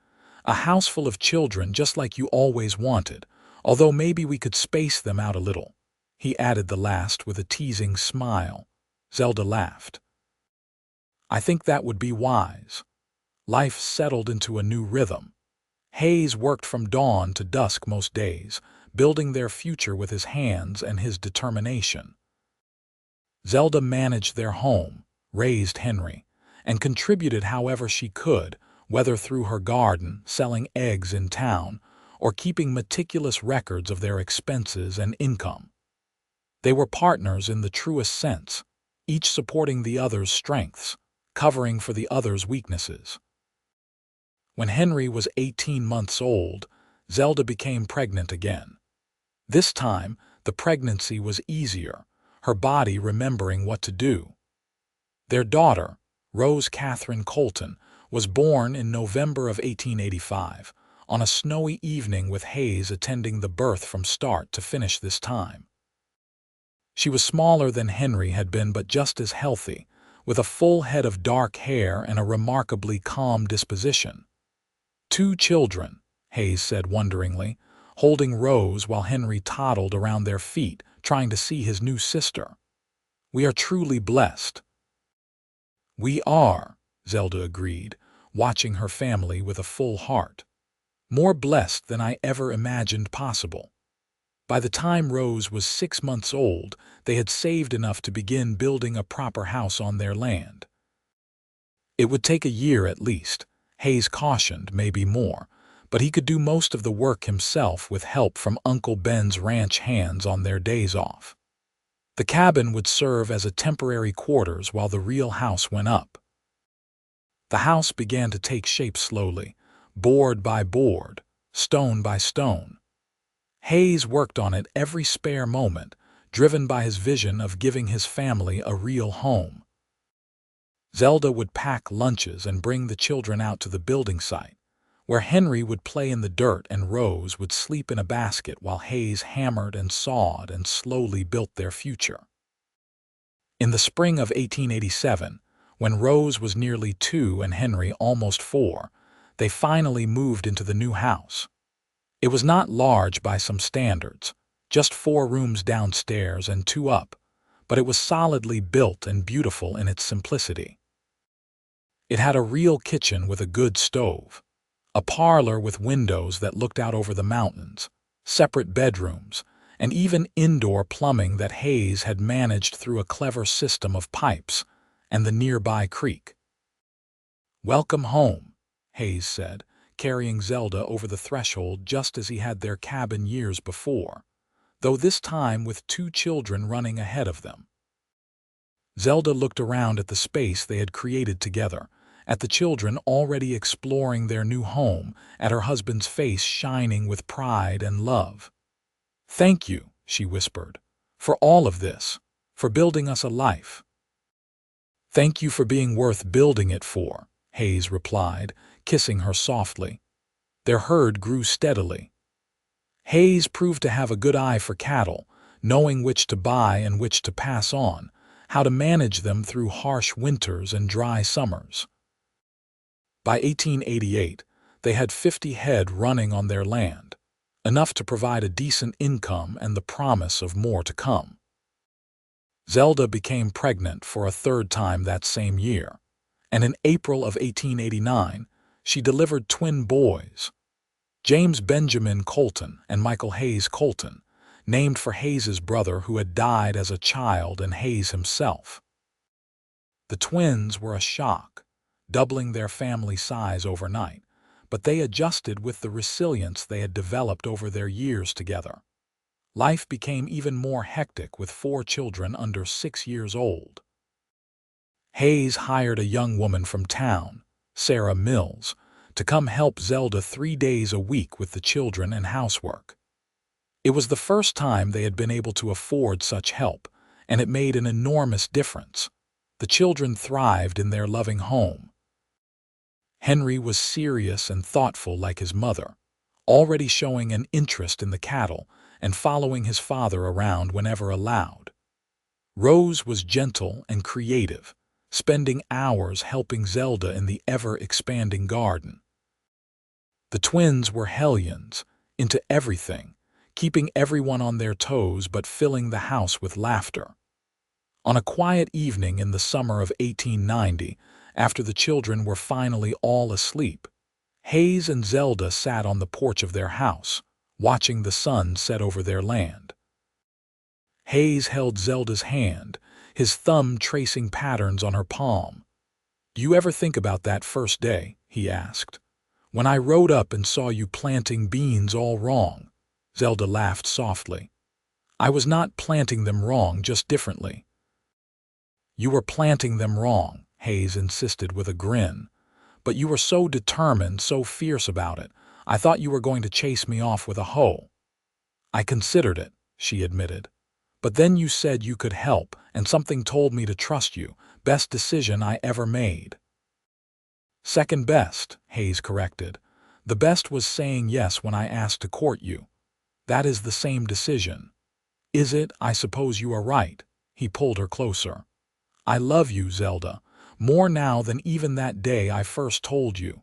"A house full of children just like you always wanted, although maybe we could space them out a little." He added the last with a teasing smile. Zelda laughed. "I think that would be wise." Life settled into a new rhythm. Hayes worked from dawn to dusk most days, building their future with his hands and his determination. Zelda managed their home, raised Henry, and contributed however she could, whether through her garden, selling eggs in town, or keeping meticulous records of their expenses and income. They were partners in the truest sense, each supporting the other's strengths, covering for the other's weaknesses. When Henry was 18 months old, Zelda became pregnant again. This time, the pregnancy was easier, her body remembering what to do. Their daughter, Rose Catherine Colton, was born in November of 1885, on a snowy evening with Hayes attending the birth from start to finish this time. She was smaller than Henry had been, but just as healthy, with a full head of dark hair and a remarkably calm disposition. "2 children," Hayes said wonderingly, holding Rose while Henry toddled around their feet, trying to see his new sister. "We are truly blessed." "We are," Zelda agreed, watching her family with a full heart. "More blessed than I ever imagined possible." By the time Rose was 6 months old, they had saved enough to begin building a proper house on their land. It would take a year at least, Hayes cautioned, maybe more, but he could do most of the work himself with help from Uncle Ben's ranch hands on their days off. The cabin would serve as a temporary quarters while the real house went up. The house began to take shape slowly, board by board, stone by stone. Hayes worked on it every spare moment, driven by his vision of giving his family a real home. Zelda would pack lunches and bring the children out to the building site, where Henry would play in the dirt and Rose would sleep in a basket while Hayes hammered and sawed and slowly built their future. In the spring of 1887, When Rose was nearly 2 and Henry almost 4, they finally moved into the new house. It was not large by some standards, just 4 rooms downstairs and 2 up, but it was solidly built and beautiful in its simplicity. It had a real kitchen with a good stove, a parlor with windows that looked out over the mountains, separate bedrooms, and even indoor plumbing that Hayes had managed through a clever system of pipes and the nearby creek. "Welcome home," Hayes said, carrying Zelda over the threshold just as he had their cabin years before, though this time with 2 children running ahead of them. Zelda looked around at the space they had created together, at the children already exploring their new home, at her husband's face shining with pride and love. "Thank you," she whispered, "for all of this, for building us a life." "Thank you for being worth building it for," Hayes replied, kissing her softly. Their herd grew steadily. Hayes proved to have a good eye for cattle, knowing which to buy and which to pass on, how to manage them through harsh winters and dry summers. By 1888, they had 50 head running on their land, enough to provide a decent income and the promise of more to come. Zelda became pregnant for a 3rd time that same year, and in April of 1889, she delivered twin boys, James Benjamin Colton and Michael Hayes Colton, named for Hayes's brother who had died as a child and Hayes himself. The twins were a shock, doubling their family size overnight, but they adjusted with the resilience they had developed over their years together. Life became even more hectic with 4 children under 6 years old. Hayes hired a young woman from town, Sarah Mills, to come help Zelda 3 days a week with the children and housework. It was the first time they had been able to afford such help, and it made an enormous difference. The children thrived in their loving home. Henry was serious and thoughtful like his mother, already showing an interest in the cattle and following his father around whenever allowed. Rose was gentle and creative, spending hours helping Zelda in the ever-expanding garden. The twins were hellions, into everything, keeping everyone on their toes but filling the house with laughter. On a quiet evening in the summer of 1890, after the children were finally all asleep, Hayes and Zelda sat on the porch of their house, watching the sun set over their land. Hayes held Zelda's hand, his thumb tracing patterns on her palm. "Do you ever think about that first day?" he asked. "When I rode up and saw you planting beans all wrong." Zelda laughed softly. "I was not planting them wrong, just differently." "You were planting them wrong," Hayes insisted with a grin. "But you were so determined, so fierce about it, I thought you were going to chase me off with a hoe." "I considered it," she admitted. "But then you said you could help, and something told me to trust you. Best decision I ever made." "Second best," Hayes corrected. "The best was saying yes when I asked to court you. That is the same decision." "Is it? I suppose you are right." He pulled her closer. "I love you, Zelda, more now than even that day I first told you.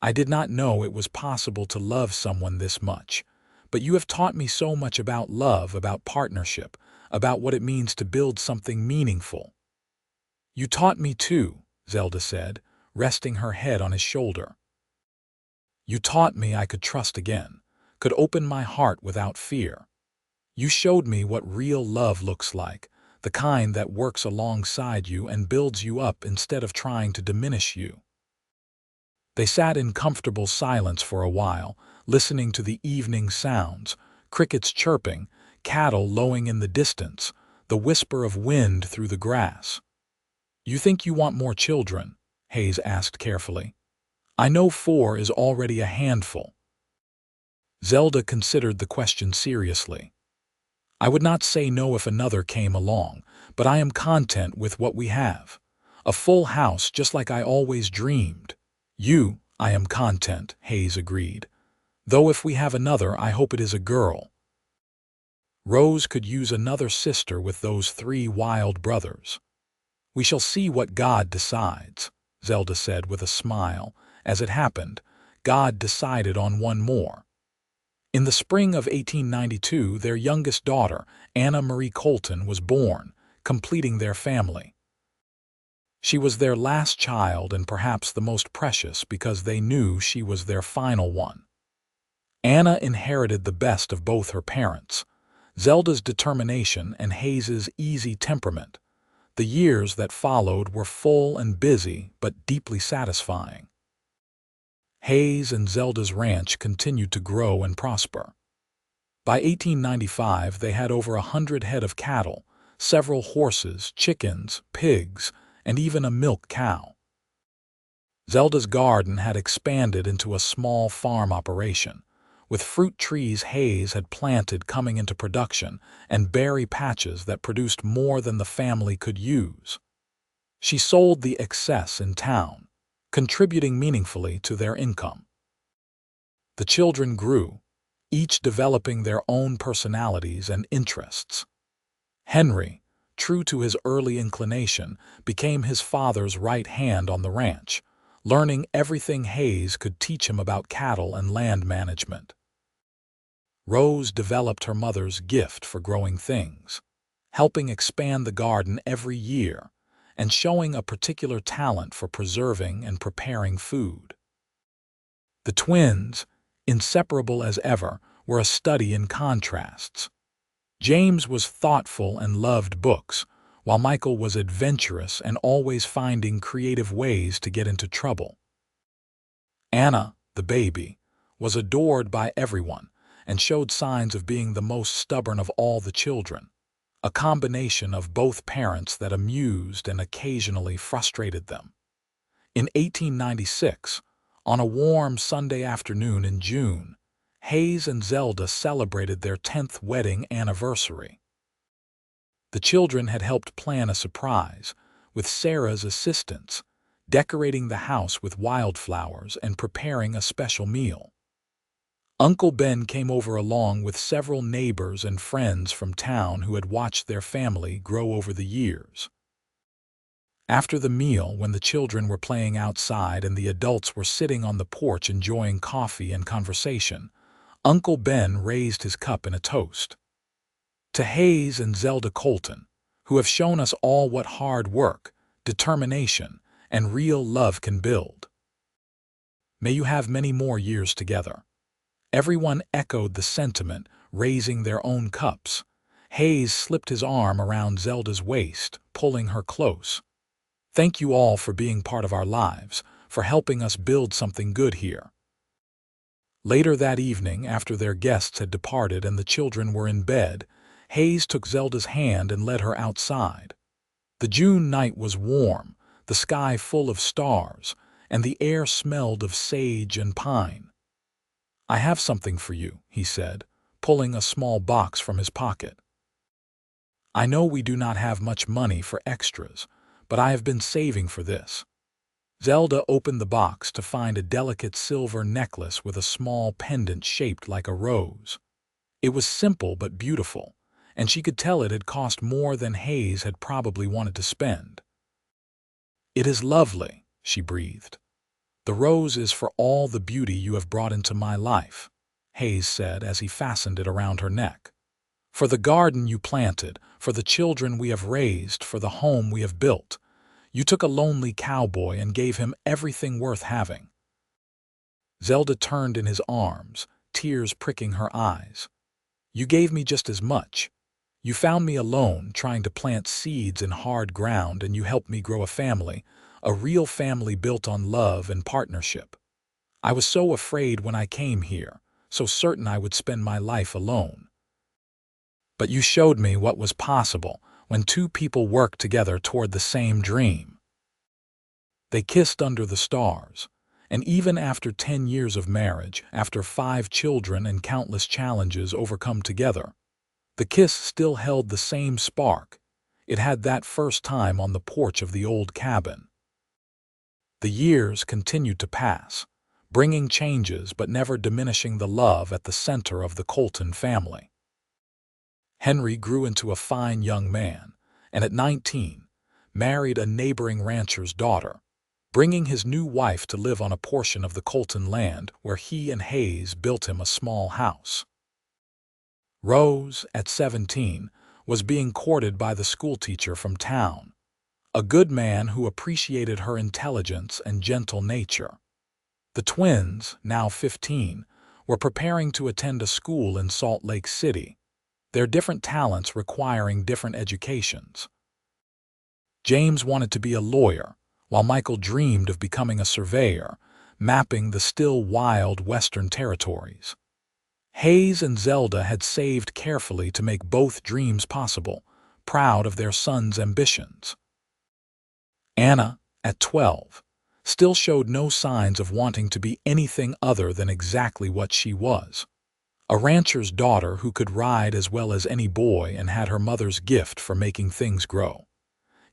I did not know it was possible to love someone this much, but you have taught me so much about love, about partnership, about what it means to build something meaningful." "You taught me too," Zelda said, resting her head on his shoulder. "You taught me I could trust again, could open my heart without fear. You showed me what real love looks like, the kind that works alongside you and builds you up instead of trying to diminish you." They sat in comfortable silence for a while, listening to the evening sounds, crickets chirping, cattle lowing in the distance, the whisper of wind through the grass. "You think you want more children?" Hayes asked carefully. "I know 4 is already a handful." Zelda considered the question seriously. "I would not say no if another came along, but I am content with what we have. A full house just like I always dreamed." I am content," Hayes agreed. "Though if we have another, I hope it is a girl. Rose could use another sister with those 3 wild brothers." "We shall see what God decides," Zelda said with a smile. As it happened, God decided on one more. In the spring of 1892, their youngest daughter, Anna Marie Colton, was born, completing their family. She was their last child and perhaps the most precious because they knew she was their final one. Anna inherited the best of both her parents, Zelda's determination and Hayes's easy temperament. The years that followed were full and busy but deeply satisfying. Hayes and Zelda's ranch continued to grow and prosper. By 1895, they had over 100 head of cattle, several horses, chickens, pigs, and even a milk cow. Zelda's garden had expanded into a small farm operation, with fruit trees Hayes had planted coming into production and berry patches that produced more than the family could use. She sold the excess in town, contributing meaningfully to their income. The children grew, each developing their own personalities and interests. Henry, true to his early inclination, became his father's right hand on the ranch, learning everything Hayes could teach him about cattle and land management. Rose developed her mother's gift for growing things, helping expand the garden every year and showing a particular talent for preserving and preparing food. The twins, inseparable as ever, were a study in contrasts. James was thoughtful and loved books, while Michael was adventurous and always finding creative ways to get into trouble. Anna, the baby, was adored by everyone and showed signs of being the most stubborn of all the children, a combination of both parents that amused and occasionally frustrated them. In 1896, on a warm Sunday afternoon in June, Hayes and Zelda celebrated their 10th wedding anniversary. The children had helped plan a surprise, with Sarah's assistance, decorating the house with wildflowers and preparing a special meal. Uncle Ben came over along with several neighbors and friends from town who had watched their family grow over the years. After the meal, when the children were playing outside and the adults were sitting on the porch enjoying coffee and conversation, Uncle Ben raised his cup in a toast. "To Hayes and Zelda Colton, who have shown us all what hard work, determination, and real love can build. May you have many more years together." Everyone echoed the sentiment, raising their own cups. Hayes slipped his arm around Zelda's waist, pulling her close. "Thank you all for being part of our lives, for helping us build something good here." Later that evening, after their guests had departed and the children were in bed, Hayes took Zelda's hand and led her outside. The June night was warm, the sky full of stars, and the air smelled of sage and pine. "I have something for you," he said, pulling a small box from his pocket. "I know we do not have much money for extras, but I have been saving for this." Zelda opened the box to find a delicate silver necklace with a small pendant shaped like a rose. It was simple but beautiful, and she could tell it had cost more than Hayes had probably wanted to spend. "It is lovely," she breathed. "The rose is for all the beauty you have brought into my life," Hayes said as he fastened it around her neck. "For the garden you planted, for the children we have raised, for the home we have built. You took a lonely cowboy and gave him everything worth having." Zelda turned in his arms, tears pricking her eyes. "You gave me just as much. You found me alone, trying to plant seeds in hard ground, and you helped me grow a family, a real family built on love and partnership. I was so afraid when I came here, so certain I would spend my life alone. But you showed me what was possible when two people worked together toward the same dream." They kissed under the stars, and even after 10 years of marriage, after 5 children and countless challenges overcome together, the kiss still held the same spark it had that first time on the porch of the old cabin. The years continued to pass, bringing changes but never diminishing the love at the center of the Colton family. Henry grew into a fine young man, and at 19, married a neighboring rancher's daughter, bringing his new wife to live on a portion of the Colton land where he and Hayes built him a small house. Rose, at 17, was being courted by the schoolteacher from town, a good man who appreciated her intelligence and gentle nature. The twins, now 15, were preparing to attend a school in Salt Lake City, their different talents requiring different educations. James wanted to be a lawyer, while Michael dreamed of becoming a surveyor, mapping the still wild Western territories. Hayes and Zelda had saved carefully to make both dreams possible, proud of their son's ambitions. Anna, at 12, still showed no signs of wanting to be anything other than exactly what she was, a rancher's daughter who could ride as well as any boy and had her mother's gift for making things grow.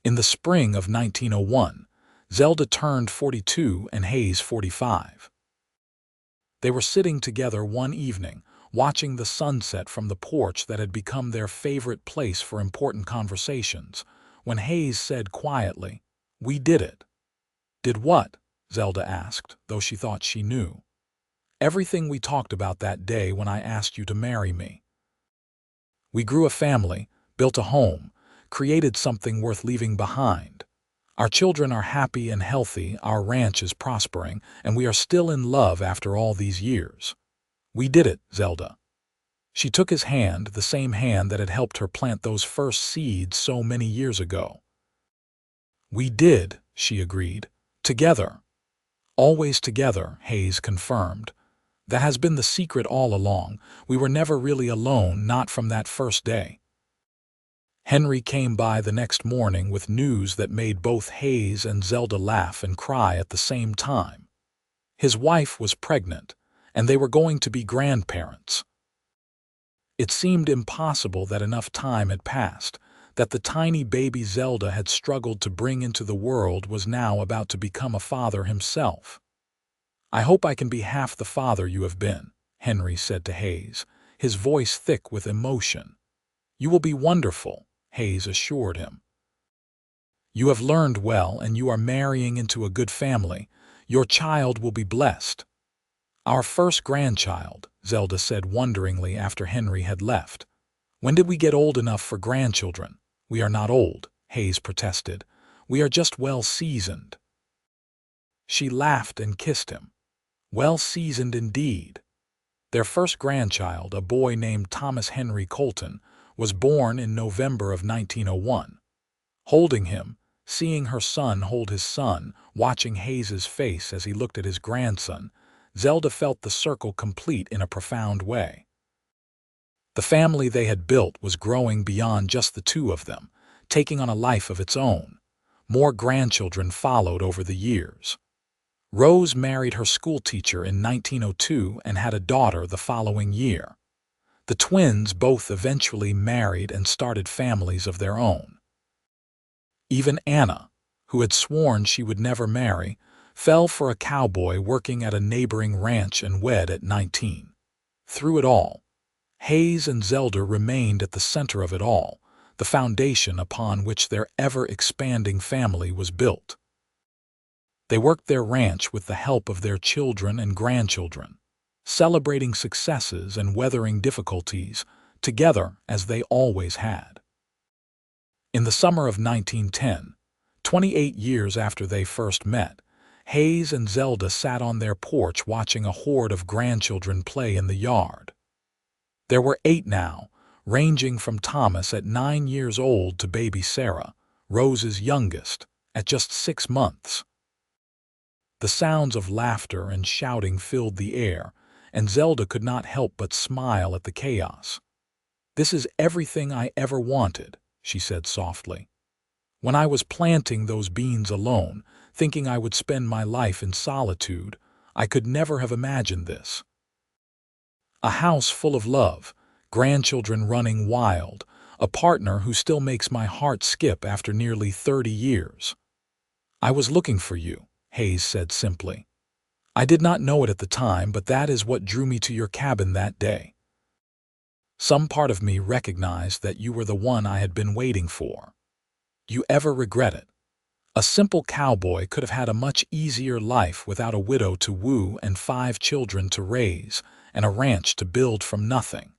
In the spring of 1901, Zelda turned 42 and Hayes 45. They were sitting together one evening, watching the sunset from the porch that had become their favorite place for important conversations, when Hayes said quietly, "We did it." "Did what?" Zelda asked, though she thought she knew. "Everything we talked about that day when I asked you to marry me. We grew a family, built a home, created something worth leaving behind. Our children are happy and healthy, our ranch is prospering, and we are still in love after all these years. We did it, Zelda." She took his hand, the same hand that had helped her plant those first seeds so many years ago. "We did," she agreed. "Together." "Always together," Hayes confirmed. "That has been the secret all along. We were never really alone, not from that first day." Henry came by the next morning with news that made both Hayes and Zelda laugh and cry at the same time. His wife was pregnant, and they were going to be grandparents. It seemed impossible that enough time had passed, that the tiny baby Zelda had struggled to bring into the world was now about to become a father himself. "I hope I can be half the father you have been," Henry said to Hayes, his voice thick with emotion. "You will be wonderful," Hayes assured him. "You have learned well, and you are marrying into a good family. Your child will be blessed." "Our first grandchild," Zelda said wonderingly after Henry had left. "When did we get old enough for grandchildren?" "We are not old," Hayes protested. "We are just well-seasoned." She laughed and kissed him. Well-seasoned indeed. Their first grandchild, a boy named Thomas Henry Colton, was born in November of 1901. Holding him, seeing her son hold his son, watching Hayes's face as he looked at his grandson, Zelda felt the circle complete in a profound way. The family they had built was growing beyond just the two of them, taking on a life of its own. More grandchildren followed over the years. Rose married her schoolteacher in 1902 and had a daughter the following year. The twins both eventually married and started families of their own. Even Anna, who had sworn she would never marry, fell for a cowboy working at a neighboring ranch and wed at 19. Through it all, Hayes and Zelda remained at the center of it all, the foundation upon which their ever-expanding family was built. They worked their ranch with the help of their children and grandchildren, celebrating successes and weathering difficulties, together as they always had. In the summer of 1910, 28 years after they first met, Hayes and Zelda sat on their porch watching a horde of grandchildren play in the yard. There were 8 now, ranging from Thomas at 9 years old to baby Sarah, Rose's youngest, at just 6 months. The sounds of laughter and shouting filled the air, and Zelda could not help but smile at the chaos. "This is everything I ever wanted," she said softly. "When I was planting those beans alone, thinking I would spend my life in solitude, I could never have imagined this. A house full of love, grandchildren running wild, a partner who still makes my heart skip after nearly 30 years. I was looking for you," Hayes said simply. "I did not know it at the time, but that is what drew me to your cabin that day. Some part of me recognized that you were the one I had been waiting for." you ever regret it? A simple cowboy could have had a much easier life without a widow to woo and 5 children to raise and a ranch to build from nothing.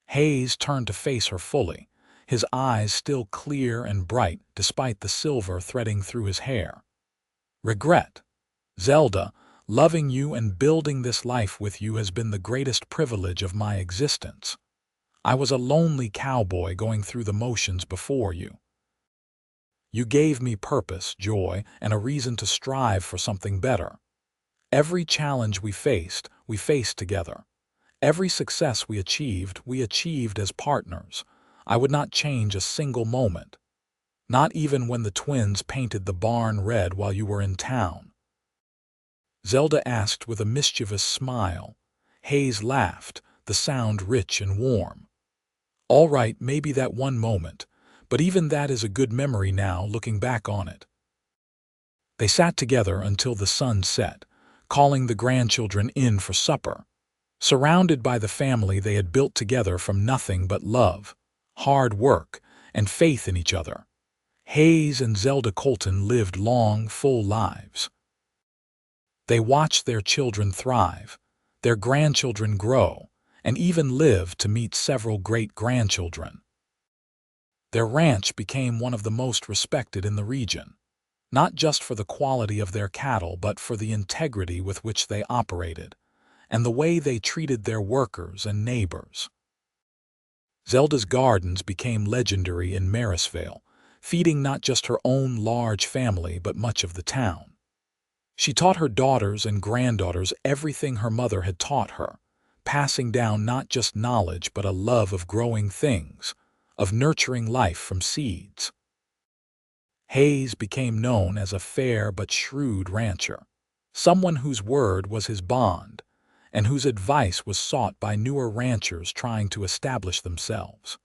Hayes turned to face her fully, his eyes still clear and bright despite the silver threading through his hair. Regret? Zelda, loving you and building this life with you has been the greatest privilege of my existence. I was a lonely cowboy going through the motions before you. You gave me purpose, joy, and a reason to strive for something better. Every challenge we faced together. Every success we achieved as partners. I would not change a single moment. Not even when the twins painted the barn red while you were in town. Zelda asked with a mischievous smile. Hayes laughed, the sound rich and warm. All right, maybe that one moment, but even that is a good memory now looking back on it. They sat together until the sun set, calling the grandchildren in for supper. Surrounded by the family they had built together from nothing but love, hard work, and faith in each other. Hayes and Zelda Colton lived long, full lives. They watched their children thrive, their grandchildren grow, and even lived to meet several great-grandchildren. Their ranch became one of the most respected in the region, not just for the quality of their cattle but for the integrity with which they operated, and the way they treated their workers and neighbors. Zelda's gardens became legendary in Marysville, feeding not just her own large family but much of the town. She taught her daughters and granddaughters everything her mother had taught her, passing down not just knowledge but a love of growing things, of nurturing life from seeds. Hayes became known as a fair but shrewd rancher, someone whose word was his bond, and whose advice was sought by newer ranchers trying to establish themselves.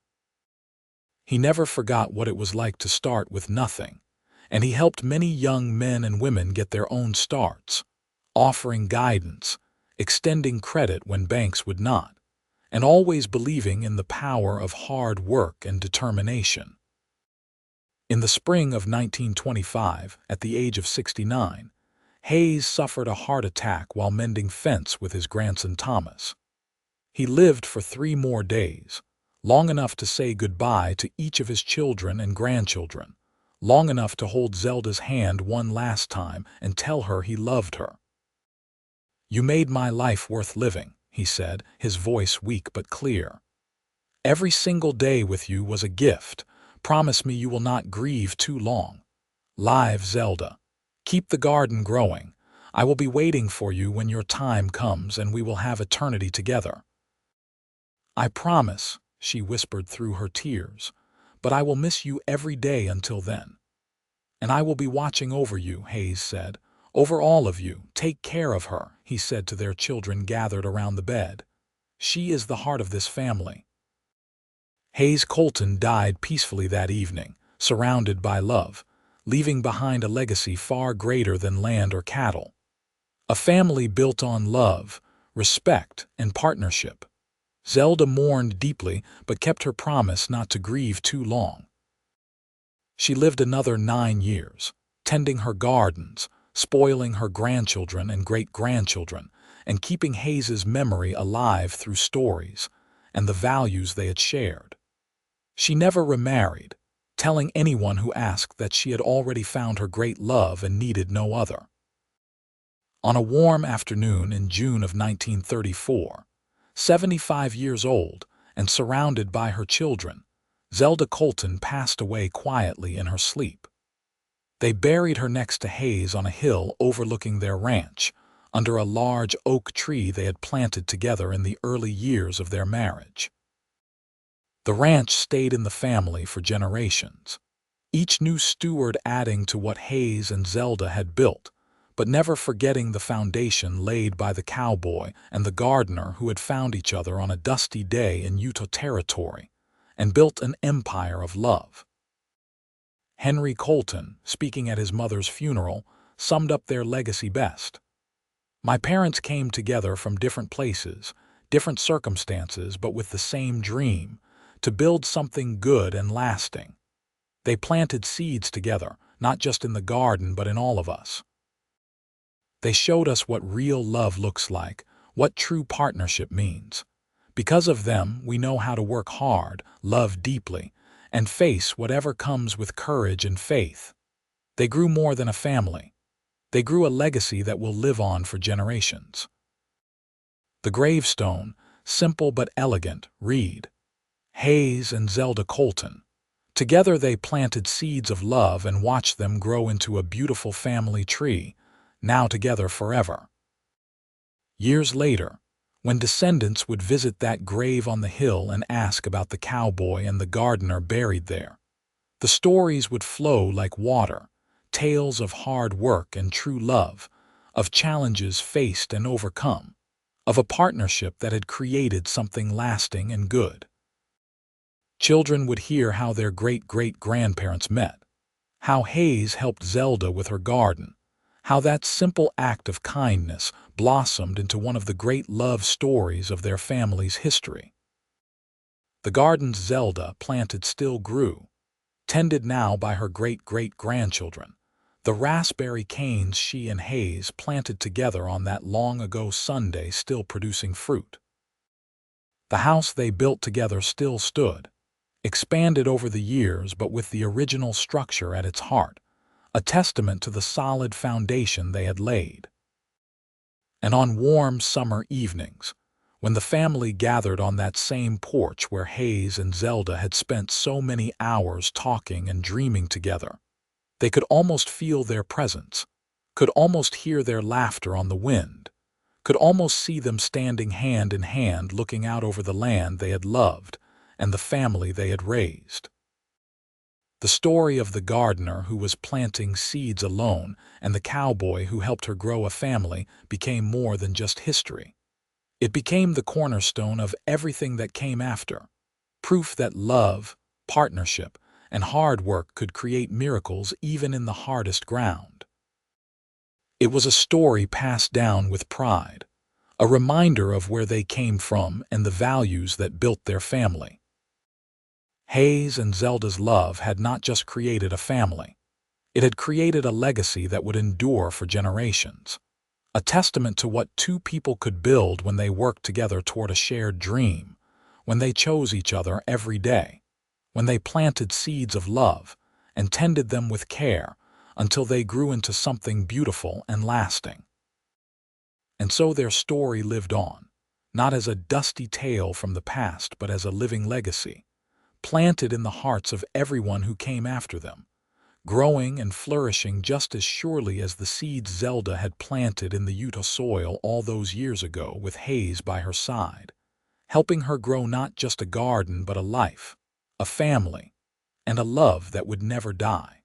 He never forgot what it was like to start with nothing, and he helped many young men and women get their own starts, offering guidance, extending credit when banks would not, and always believing in the power of hard work and determination. In the spring of 1925, at the age of 69, Hayes suffered a heart attack while mending fence with his grandson Thomas. He lived for 3 more days, long enough to say goodbye to each of his children and grandchildren, long enough to hold Zelda's hand one last time and tell her he loved her. "You made my life worth living," he said, his voice weak but clear. "Every single day with you was a gift. Promise me you will not grieve too long. Live, Zelda. Keep the garden growing. I will be waiting for you when your time comes and we will have eternity together." "I promise," she whispered through her tears, "but I will miss you every day until then." "And I will be watching over you," Hayes said. "Over all of you. Take care of her," he said to their children gathered around the bed. "She is the heart of this family." Hayes Colton died peacefully that evening, surrounded by love, leaving behind a legacy far greater than land or cattle. A family built on love, respect, and partnership. Zelda mourned deeply but kept her promise not to grieve too long. She lived another 9 years, tending her gardens, spoiling her grandchildren and great-grandchildren, and keeping Hayes's memory alive through stories and the values they had shared. She never remarried, telling anyone who asked that she had already found her great love and needed no other. On a warm afternoon in June of 1934, 75 years old and surrounded by her children, Zelda Colton passed away quietly in her sleep. They buried her next to Hayes on a hill overlooking their ranch, under a large oak tree they had planted together in the early years of their marriage. The ranch stayed in the family for generations, each new steward adding to what Hayes and Zelda had built, but never forgetting the foundation laid by the cowboy and the gardener who had found each other on a dusty day in Utah territory and built an empire of love. Henry Colton, speaking at his mother's funeral, summed up their legacy best. "My parents came together from different places, different circumstances, but with the same dream, to build something good and lasting. They planted seeds together, not just in the garden but in all of us. They showed us what real love looks like, what true partnership means. Because of them, we know how to work hard, love deeply, and face whatever comes with courage and faith. They grew more than a family. They grew a legacy that will live on for generations. The gravestone, simple but elegant, read, Hayes and Zelda Colton. Together they planted seeds of love and watched them grow into a beautiful family tree, now together forever. Years later, when descendants would visit that grave on the hill and ask about the cowboy and the gardener buried there, the stories would flow like water, tales of hard work and true love, of challenges faced and overcome, of a partnership that had created something lasting and good. Children would hear how their great-great-grandparents met, how Hayes helped Zelda with her garden, how that simple act of kindness blossomed into one of the great love stories of their family's history. The gardens Zelda planted still grew, tended now by her great-great-grandchildren, the raspberry canes she and Hayes planted together on that long-ago Sunday still producing fruit. The house they built together still stood, expanded over the years but with the original structure at its heart, a testament to the solid foundation they had laid. And on warm summer evenings, when the family gathered on that same porch where Hayes and Zelda had spent so many hours talking and dreaming together, they could almost feel their presence, could almost hear their laughter on the wind, could almost see them standing hand in hand looking out over the land they had loved and the family they had raised. The story of the gardener who was planting seeds alone and the cowboy who helped her grow a family became more than just history. It became the cornerstone of everything that came after, proof that love, partnership, and hard work could create miracles even in the hardest ground. It was a story passed down with pride, a reminder of where they came from and the values that built their family. Hayes and Zelda's love had not just created a family. It had created a legacy that would endure for generations, a testament to what two people could build when they worked together toward a shared dream, when they chose each other every day, when they planted seeds of love and tended them with care until they grew into something beautiful and lasting. And so their story lived on, not as a dusty tale from the past but as a living legacy, planted in the hearts of everyone who came after them, growing and flourishing just as surely as the seeds Zelda had planted in the Utah soil all those years ago with Hayes by her side, helping her grow not just a garden but a life, a family, and a love that would never die.